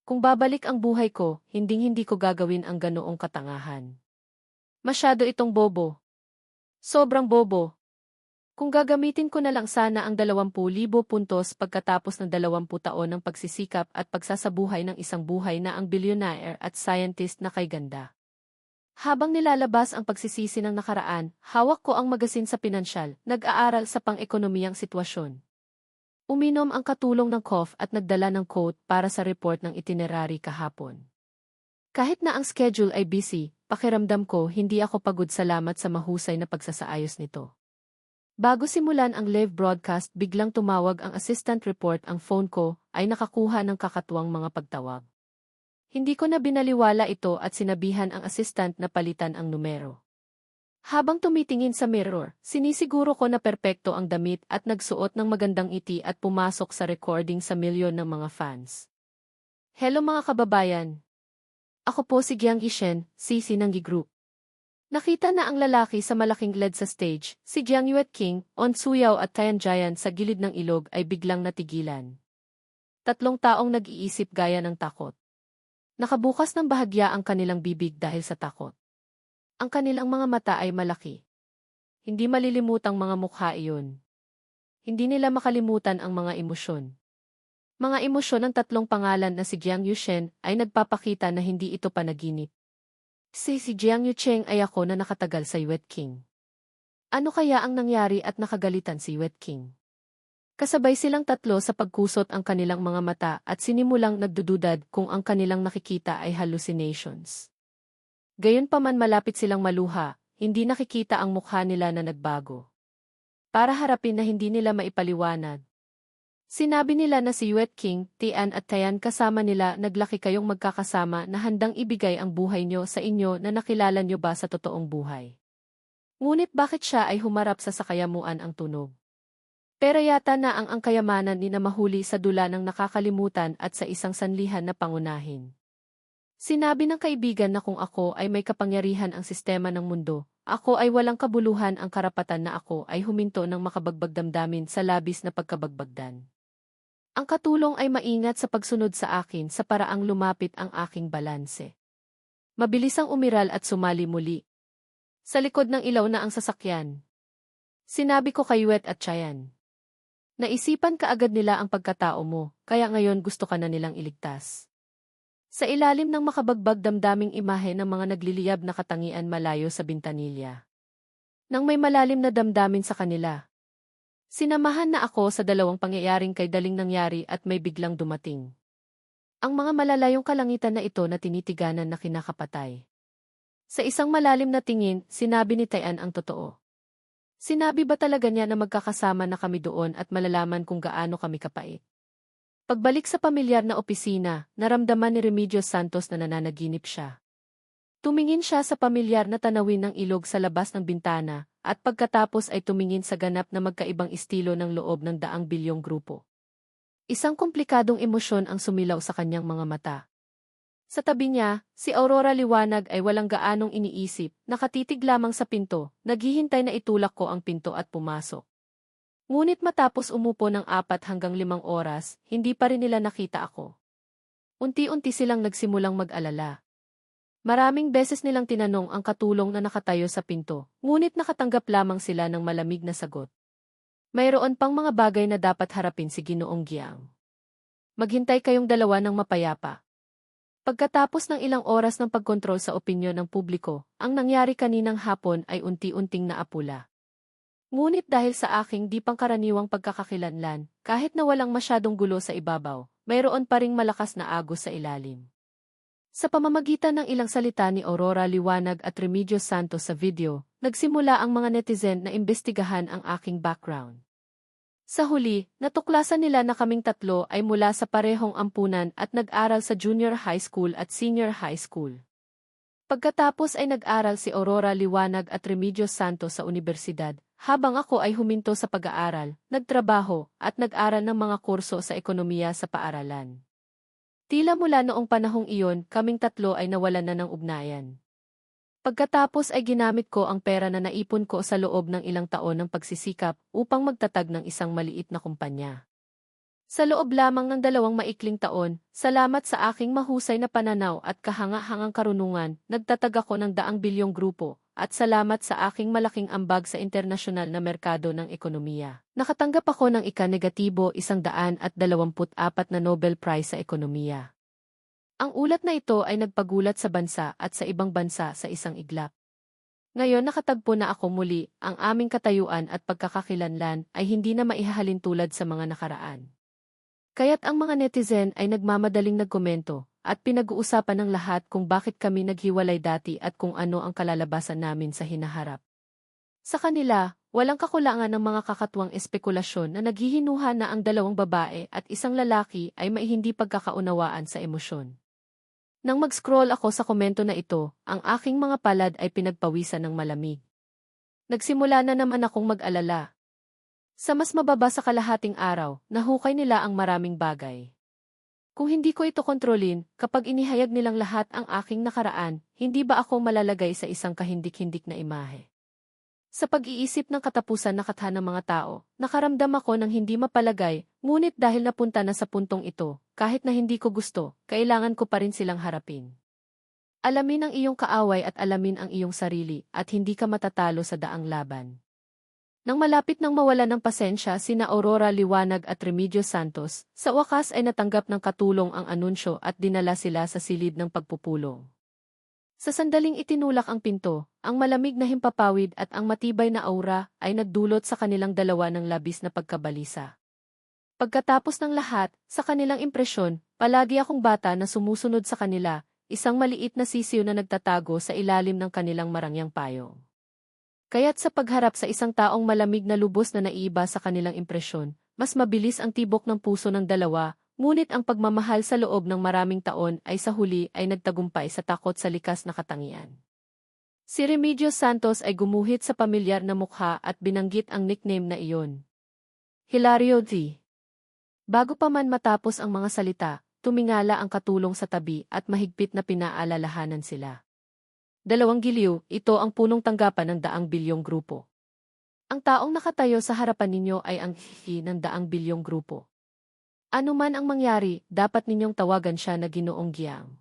Speaker 1: Kung babalik ang buhay ko, hinding-hindi ko gagawin ang ganoong katangahan. Masyado itong bobo. Sobrang bobo. Kung gagamitin ko na lang sana ang 20,000 puntos pagkatapos ng 20 taon ng pagsisikap at pagsasabuhay ng isang buhay na ang billionaire at scientist na kay ganda. Habang nilalabas ang pagsisisi ng nakaraan, hawak ko ang magasin sa pinansyal, nag-aaral sa pang-ekonomiyang sitwasyon. Uminom ang katulong ng cough at nagdala ng quote para sa report ng itinerary kahapon. Kahit na ang schedule ay busy, pakiramdam ko hindi ako pagod salamat sa mahusay na pagsasaayos nito. Bago simulan ang live broadcast biglang tumawag ang assistant report ang phone ko ay nakakuha ng kakatuwang mga pagtawag. Hindi ko na binaliwala ito at sinabihan ang assistant na palitan ang numero. Habang tumitingin sa mirror, sinisiguro ko na perpekto ang damit at nagsuot ng magandang ngiti at pumasok sa recording sa milyon ng mga fans. Hello mga kababayan! Ako po si Jiang Yishen, si Sinanggi Group. Nakita na ang lalaki sa malaking LED sa stage, si Jiang Yueting, On Suyaw at Tian Jian sa gilid ng ilog ay biglang natigilan. Tatlong taong nag-iisip gaya ng takot. Nakabukas ng bahagya ang kanilang bibig dahil sa takot. Ang kanilang mga mata ay malaki. Hindi malilimutang mga mukha iyon. Hindi nila makalimutan ang mga emosyon. Mga emosyon ng tatlong pangalan na si Jiang Yushen ay nagpapakita na hindi ito panaginip. Si Jiang Yucheng ay ako na nakatagal sa Yueting. Ano kaya ang nangyari at nakagalitan si Yueting? Kasabay silang tatlo sa pagkusot ang kanilang mga mata at sinimulang nagdududad kung ang kanilang nakikita ay hallucinations. Gayunpaman malapit silang maluha, hindi nakikita ang mukha nila na nagbago. Para harapin na hindi nila maipaliwanag. Sinabi nila na si Yueting, Tian at Tian kasama nila naglaki kayong magkakasama na handang ibigay ang buhay nyo sa inyo na nakilala nyo ba sa totoong buhay. Ngunit bakit siya ay humarap sa sakayamuan ang tunog? Pero yata na ang kayamanan ni na mahuli sa dula ng nakakalimutan at sa isang sanlihan na pangunahin. Sinabi ng kaibigan na kung ako ay may kapangyarihan ang sistema ng mundo, ako ay walang kabuluhan ang karapatan na ako ay huminto ng makabagbag damdamin sa labis na pagkabagbagdan. Ang katulong ay maingat sa pagsunod sa akin sa paraang lumapit ang aking balanse. Mabilis ang umiral at sumali muli. Sa likod ng ilaw na ang sasakyan. Sinabi ko kay Wet at Chayan. Naisipan kaagad nila ang pagkatao mo, kaya ngayon gusto ka na nilang iligtas. Sa ilalim ng makabagbag damdaming imahe ng mga nagliliyab na katangian malayo sa bintanilya. Nang may malalim na damdamin sa kanila. Sinamahan na ako sa dalawang pangyayaring kay daling nangyari at may biglang dumating. Ang mga malalayong kalangitan na ito na tinitiganan na kinakapatay. Sa isang malalim na tingin, sinabi ni Tian ang totoo. Sinabi ba talaga niya na magkakasama na kami doon at malalaman kung gaano kami kapait? Pagbalik sa pamilyar na opisina, naramdaman ni Remedios Santos na nananaginip siya. Tumingin siya sa pamilyar na tanawin ng ilog sa labas ng bintana, at pagkatapos ay tumingin sa ganap na magkaibang estilo ng loob ng daang bilyong grupo. Isang komplikadong emosyon ang sumilaw sa kanyang mga mata. Sa tabi niya, si Aurora Liwanag ay walang gaanong iniisip, nakatitig lamang sa pinto, naghihintay na itulak ko ang pinto at pumasok. Ngunit matapos umupo ng 4 hanggang 5 oras, hindi pa rin nila nakita ako. Unti-unti silang nagsimulang mag-alala. Maraming beses nilang tinanong ang katulong na nakatayo sa pinto, ngunit nakatanggap lamang sila ng malamig na sagot. Mayroon pang mga bagay na dapat harapin si Ginoong Giang. Maghintay kayong dalawa ng mapayapa. Pagkatapos ng ilang oras ng pagkontrol sa opinyon ng publiko, ang nangyari kaninang hapon ay unti-unting naapula. Ngunit dahil sa aking di pangkaraniwang pagkakakilanlan, kahit na walang masyadong gulo sa ibabaw, mayroon pa ring malakas na agos sa ilalim. Sa pamamagitan ng ilang salita ni Aurora Liwanag at Remedios Santos sa video, nagsimula ang mga netizen na imbestigahan ang aking background. Sa huli, natuklasan nila na kaming tatlo ay mula sa parehong ampunan at nag-aral sa junior high school at senior high school. Pagkatapos ay nag-aral si Aurora Liwanag at Remedios Santos sa universidad, habang ako ay huminto sa pag-aaral, nagtrabaho, at nag-aral ng mga kurso sa ekonomiya sa paaralan. Tila mula noong panahong iyon, kaming tatlo ay nawalan na ng ugnayan. Pagkatapos ay ginamit ko ang pera na naipon ko sa loob ng ilang taon ng pagsisikap upang magtatag ng isang maliit na kumpanya. Sa loob lamang ng 2 maikling taon, salamat sa aking mahusay na pananaw at kahanga-hangang karunungan, nagtatag ako ng 100 bilyong grupo, at salamat sa aking malaking ambag sa internasyonal na merkado ng ekonomiya. Nakatanggap ako ng ika-negatibo 124 na Nobel Prize sa ekonomiya. Ang ulat na ito ay nagpagulat sa bansa at sa ibang bansa sa isang iglap. Ngayon nakatagpo na ako muli, ang aming katayuan at pagkakakilanlan ay hindi na maihahalin tulad sa mga nakaraan. Kaya't ang mga netizen ay nagmamadaling nagkomento, at pinag-uusapan ng lahat kung bakit kami naghiwalay dati at kung ano ang kalalabasan namin sa hinaharap. Sa kanila, walang kakulangan ng mga kakatuwang espekulasyon na naghihinuha na ang 2 babae at isang lalaki ay may hindi pagkakaunawaan sa emosyon. Nang mag-scroll ako sa komento na ito, ang aking mga palad ay pinagpawisan ng malamig. Nagsimula na naman akong mag-alala. Sa mas mababa sa kalahating araw, nahukay nila ang maraming bagay. Kung hindi ko ito kontrolin, kapag inihayag nilang lahat ang aking nakaraan, hindi ba ako malalagay sa isang kahindik-hindik na imahe? Sa pag-iisip ng katapusan na katha ng mga tao, nakaramdam ako ng hindi mapalagay, ngunit dahil napunta na sa puntong ito, kahit na hindi ko gusto, kailangan ko pa rin silang harapin. Alamin ang iyong kaaway at alamin ang iyong sarili, at hindi ka matatalo sa daang laban. Nang malapit nang mawala ng pasensya sina Aurora Liwanag at Remedios Santos, sa wakas ay natanggap ng katulong ang anunsyo at dinala sila sa silid ng pagpupulong. Sa sandaling itinulak ang pinto, ang malamig na himpapawid at ang matibay na aura ay nagdulot sa kanilang dalawa ng labis na pagkabalisa. Pagkatapos ng lahat, sa kanilang impresyon, palagi akong bata na sumusunod sa kanila, isang maliit na sisiw na nagtatago sa ilalim ng kanilang marangyang payong. Kaya't sa pagharap sa isang taong malamig na lubos na naiiba sa kanilang impresyon, mas mabilis ang tibok ng puso ng dalawa, ngunit ang pagmamahal sa loob ng maraming taon ay sa huli ay nagtagumpay sa takot sa likas na katangian. Si Remedios Santos ay gumuhit sa pamilyar na mukha at binanggit ang nickname na iyon. Hilario D. Bago pa man matapos ang mga salita, tumingala ang katulong sa tabi at mahigpit na pinaalalahanan sila. 2 giliw, ito ang punong tanggapan ng 100 bilyong grupo. Ang taong nakatayo sa harapan ninyo ay ang hihi ng 100 bilyong grupo. Ano man ang mangyari, dapat ninyong tawagan siya na Ginoong Giang.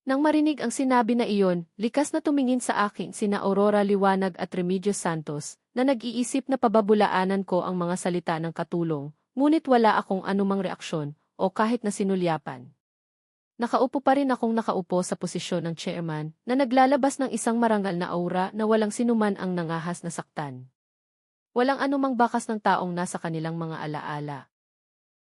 Speaker 1: Nang marinig ang sinabi na iyon, likas na tumingin sa akin sina Aurora Liwanag at Remedios Santos, na nag-iisip na pababulaanan ko ang mga salita ng katulong, ngunit wala akong anumang reaksyon, o kahit na sinulyapan. Nakaupo pa rin akong nakaupo sa posisyon ng chairman, na naglalabas ng isang marangal na aura na walang sinuman ang nangahas na saktan. Walang anumang bakas ng taong nasa kanilang mga alaala.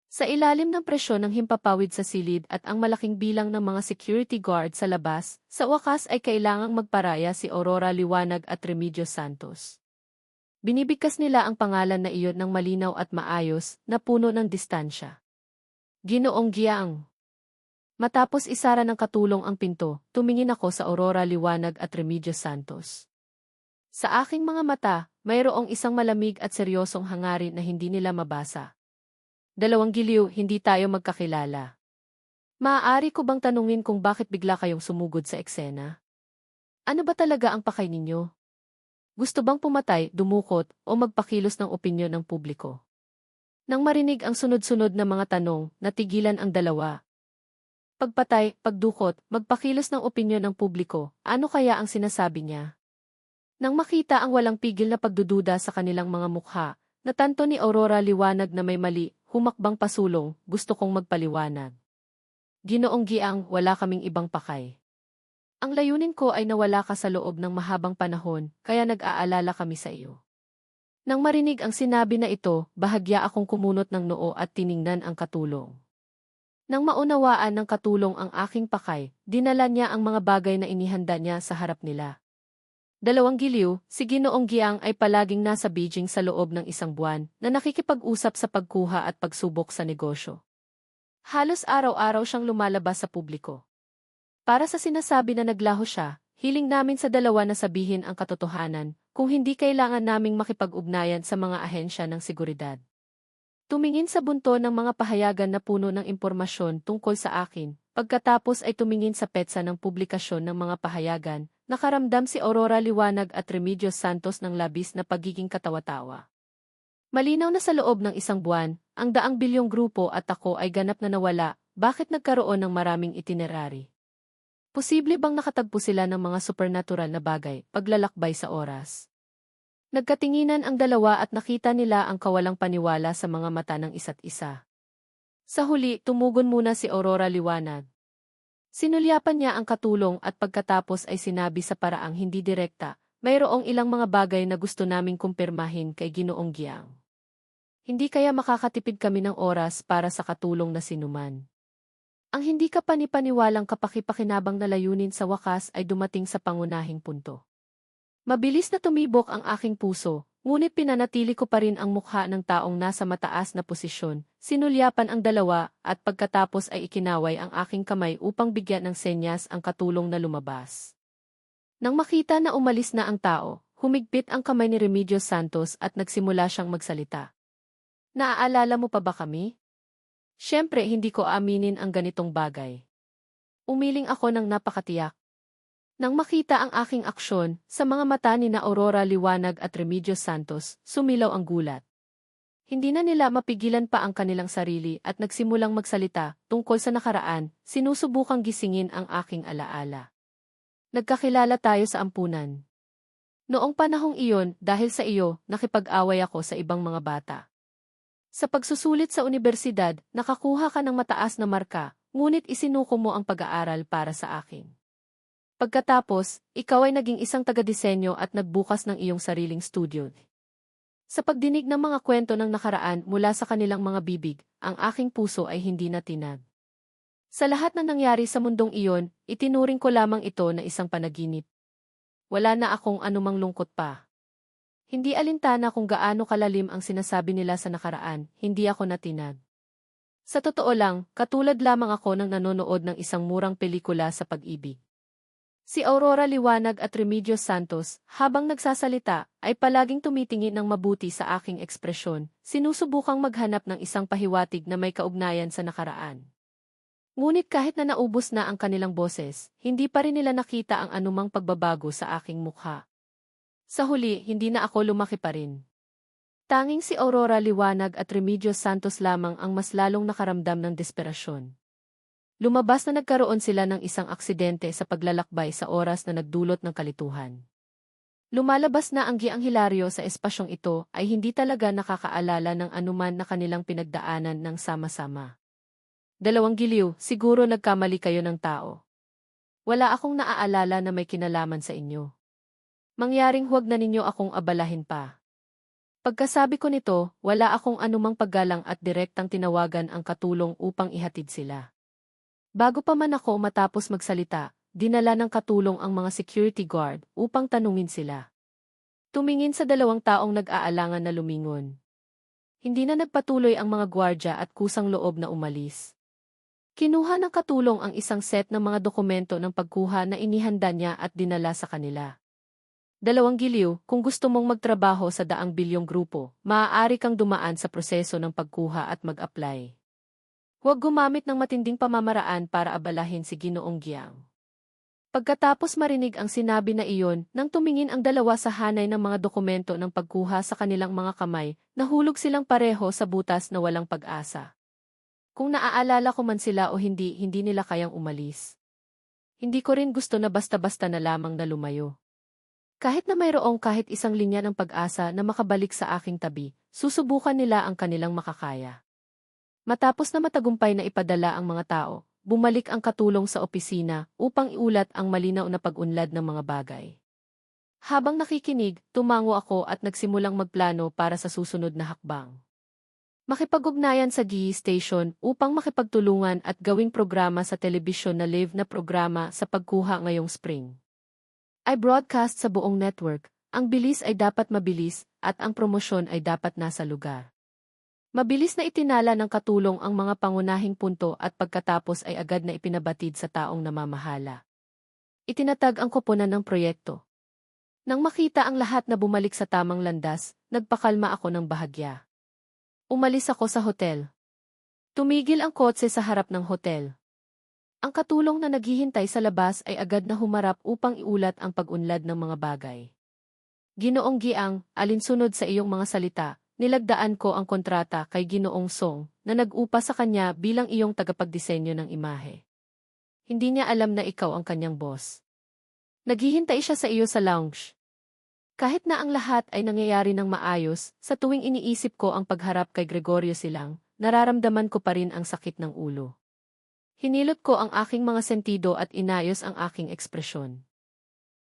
Speaker 1: Sa ilalim ng presyon ng himpapawid sa silid at ang malaking bilang ng mga security guard sa labas, sa wakas ay kailangang magparaya si Aurora Liwanag at Remedios Santos. Binibigkas nila ang pangalan na iyon ng malinaw at maayos, na puno ng distansya. Ginoong Giang. Matapos isara ng katulong ang pinto, tumingin ako sa Aurora Liwanag at Remedios Santos. Sa aking mga mata, mayroong isang malamig at seryosong hangarin na hindi nila mabasa. 2 giliw, hindi tayo magkakilala. Maaari ko bang tanungin kung bakit bigla kayong sumugod sa eksena? Ano ba talaga ang pakay ninyo? Gusto bang pumatay, dumukot, o magpakilos ng opinyon ng publiko? Nang marinig ang sunod-sunod na mga tanong, natigilan ang dalawa. Pagpatay, pagdukot, magpakilos ng opinyon ng publiko, ano kaya ang sinasabi niya? Nang makita ang walang pigil na pagdududa sa kanilang mga mukha, natanto ni Aurora Liwanag na may mali, humakbang pasulong, gusto kong magpaliwanag. Ginoong Giang, wala kaming ibang pakay. Ang layunin ko ay nawala ka sa loob ng mahabang panahon, kaya nag-aalala kami sa iyo. Nang marinig ang sinabi na ito, bahagya akong kumunot ng noo at tiningnan ang katulong. Nang maunawaan ng katulong ang aking pakay, dinala niya ang mga bagay na inihanda niya sa harap nila. 2 giliw, si Ginoong Giang ay palaging nasa Beijing sa loob ng 1 buwan na nakikipag-usap sa pagkuha at pagsubok sa negosyo. Halos araw-araw siyang lumalabas sa publiko. Para sa sinasabi na naglaho siya, hiling namin sa dalawa na sabihin ang katotohanan, kung hindi kailangan naming makipag-ugnayan sa mga ahensya ng seguridad. Tumingin sa bunto ng mga pahayagan na puno ng impormasyon tungkol sa akin, pagkatapos ay tumingin sa petsa ng publikasyon ng mga pahayagan. Nakaramdam si Aurora Liwanag at Remedios Santos ng labis na pagiging katawa-tawa. Malinaw na sa loob ng 1 buwan, ang 100 bilyong grupo at ako ay ganap na nawala, bakit nagkaroon ng maraming itinerary? Posible bang nakatagpo sila ng mga supernatural na bagay, paglalakbay sa oras? Nagkatinginan ang dalawa at nakita nila ang kawalang paniwala sa mga mata ng isa't isa. Sa huli, tumugon muna si Aurora Liwanag. Sinulyapan niya ang katulong at pagkatapos ay sinabi sa paraang hindi direkta, mayroong ilang mga bagay na gusto naming kumpirmahin kay Ginoong Giang. Hindi kaya makakatipid kami ng oras para sa katulong na sinuman. Ang hindi ka panipaniwalang kapakipakinabang na layunin sa wakas ay dumating sa pangunahing punto. Mabilis na tumibok ang aking puso, ngunit pinanatili ko pa rin ang mukha ng taong nasa mataas na posisyon. Sinulyapan ang dalawa at pagkatapos ay ikinaway ang aking kamay upang bigyan ng senyas ang katulong na lumabas. Nang makita na umalis na ang tao, humigpit ang kamay ni Remedios Santos at nagsimula siyang magsalita. Naaalala mo pa ba kami? Siyempre hindi ko aaminin ang ganitong bagay. Umiling ako ng napakatiyak. Nang makita ang aking aksyon, sa mga mata ni na Aurora Liwanag at Remedios Santos, sumilaw ang gulat. Hindi na nila mapigilan pa ang kanilang sarili at nagsimulang magsalita tungkol sa nakaraan, sinusubukang gisingin ang aking alaala. Nagkakilala tayo sa ampunan. Noong panahong iyon, dahil sa iyo, nakipag-away ako sa ibang mga bata. Sa pagsusulit sa unibersidad, nakakuha ka ng mataas na marka, ngunit isinuko mo ang pag-aaral para sa akin. Pagkatapos, ikaw ay naging isang taga-disenyo at nagbukas ng iyong sariling studio. Sa pagdinig ng mga kwento ng nakaraan mula sa kanilang mga bibig, ang aking puso ay hindi natinag. Sa lahat ng nangyari sa mundong iyon, itinuring ko lamang ito na isang panaginip. Wala na akong anumang lungkot pa. Hindi alintana kung gaano kalalim ang sinasabi nila sa nakaraan, hindi ako natinag. Sa totoo lang, katulad lamang ako ng nanonood ng isang murang pelikula sa pag-ibig. Si Aurora Liwanag at Remedios Santos, habang nagsasalita, ay palaging tumitingin ng mabuti sa aking ekspresyon, sinusubukang maghanap ng isang pahiwatig na may kaugnayan sa nakaraan. Ngunit kahit na naubos na ang kanilang boses, hindi pa rin nila nakita ang anumang pagbabago sa aking mukha. Sa huli, hindi na ako lumaki pa rin. Tanging si Aurora Liwanag at Remedios Santos lamang ang mas lalong nakaramdam ng desperasyon. Lumabas na nagkaroon sila ng isang aksidente sa paglalakbay sa oras na nagdulot ng kalituhan. Lumalabas na ang Giang Hilario sa espasyong ito ay hindi talaga nakakaalala ng anuman na kanilang pinagdaanan ng sama-sama. Dalawang giliw, siguro nagkamali kayo ng tao. Wala akong naaalala na may kinalaman sa inyo. Mangyaring huwag na ninyo akong abalahin pa. Pagkasabi ko nito, wala akong anumang paggalang at direktang tinawagan ang katulong upang ihatid sila. Bago pa man ako matapos magsalita, dinala ng katulong ang mga security guard upang tanungin sila. Tumingin sa dalawang taong nag-aalangan na lumingon. Hindi na nagpatuloy ang mga gwardya at kusang loob na umalis. Kinuha ng katulong ang isang set ng mga dokumento ng pagkuha na inihanda niya at dinala sa kanila. Dalawang giliw, kung gusto mong magtrabaho sa daang bilyong grupo, maaari kang dumaan sa proseso ng pagkuha at mag-apply. Huwag gumamit ng matinding pamamaraan para abalahin si Ginoong Giang. Pagkatapos marinig ang sinabi na iyon, nang tumingin ang dalawa sa hanay ng mga dokumento ng pagkuha sa kanilang mga kamay, nahulog silang pareho sa butas na walang pag-asa. Kung naaalala ko man sila o hindi, hindi nila kayang umalis. Hindi ko rin gusto na basta-basta na lamang na lumayo. Kahit na mayroong kahit isang linya ng pag-asa na makabalik sa aking tabi, susubukan nila ang kanilang makakaya. Matapos na matagumpay na ipadala ang mga tao, bumalik ang katulong sa opisina upang iulat ang malinaw na pag-unlad ng mga bagay. Habang nakikinig, tumango ako at nagsimulang magplano para sa susunod na hakbang. Makipag-ugnayan sa GE station upang makipagtulungan at gawing programa sa telebisyon na live na programa sa pagkuha ngayong spring. Ay broadcast sa buong network, ang bilis ay dapat mabilis at ang promosyon ay dapat nasa lugar. Mabilis na itinala ng katulong ang mga pangunahing punto at pagkatapos ay agad na ipinabatid sa taong namamahala. Itinatag ang koponan ng proyekto. Nang makita ang lahat na bumalik sa tamang landas, nagpakalma ako ng bahagya. Umalis ako sa hotel. Tumigil ang kotse sa harap ng hotel. Ang katulong na naghihintay sa labas ay agad na humarap upang iulat ang pag-unlad ng mga bagay. Ginoong Giang, alinsunod sa iyong mga salita, nilagdaan ko ang kontrata kay Ginoong Song na nag-upa sa kanya bilang iyong tagapagdisenyo ng imahe. Hindi niya alam na ikaw ang kanyang boss. Naghihintay siya sa iyo sa lounge. Kahit na ang lahat ay nangyayari ng maayos, sa tuwing iniisip ko ang pagharap kay Gregorio Silang, nararamdaman ko pa rin ang sakit ng ulo. Hinilot ko ang aking mga sentido at inayos ang aking ekspresyon.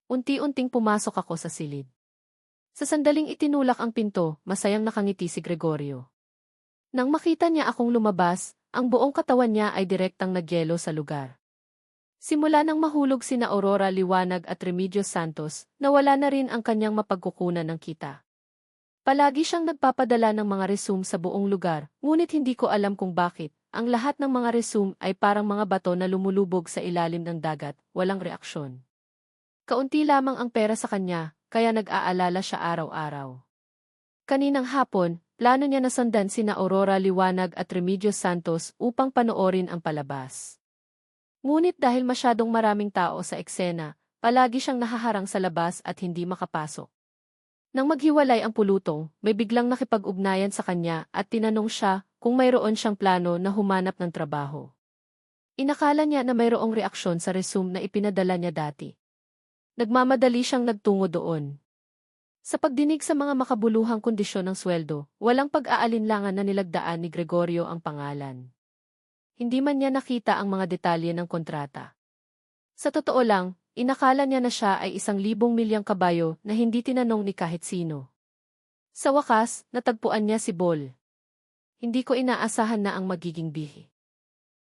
Speaker 1: Unti-unting pumasok ako sa silid. Sa sandaling itinulak ang pinto, masayang nakangiti si Gregorio. Nang makita niya akong lumabas, ang buong katawan niya ay direktang nagyelo sa lugar. Simula nang mahulog sina Aurora Liwanag at Remedios Santos, nawala na rin ang kanyang mapagkukunan ng kita. Palagi siyang nagpapadala ng mga resume sa buong lugar, ngunit hindi ko alam kung bakit. Ang lahat ng mga resume ay parang mga bato na lumulubog sa ilalim ng dagat, walang reaksyon. Kaunti lamang ang pera sa kanya, kaya nag-aalala siya araw-araw. Kaninang hapon, plano niya na sundan sina Aurora Liwanag at Remedios Santos upang panoorin ang palabas. Ngunit dahil masyadong maraming tao sa eksena, palagi siyang nahaharang sa labas at hindi makapasok. Nang maghiwalay ang pulutong, may biglang nakipag-ugnayan sa kanya at tinanong siya kung mayroon siyang plano na humanap ng trabaho. Inakala niya na mayroong reaksyon sa resume na ipinadala niya dati. Nagmamadali siyang nagtungo doon. Sa pagdinig sa mga makabuluhang kondisyon ng sweldo, walang pag-aalinlangan na nilagdaan ni Gregorio ang pangalan. Hindi man niya nakita ang mga detalye ng kontrata. Sa totoo lang, inakala niya na siya ay 1,000,000,000 kabayo na hindi tinanong ni kahit sino. Sa wakas, natagpuan niya si Bol. Hindi ko inaasahan na ang magiging bihi.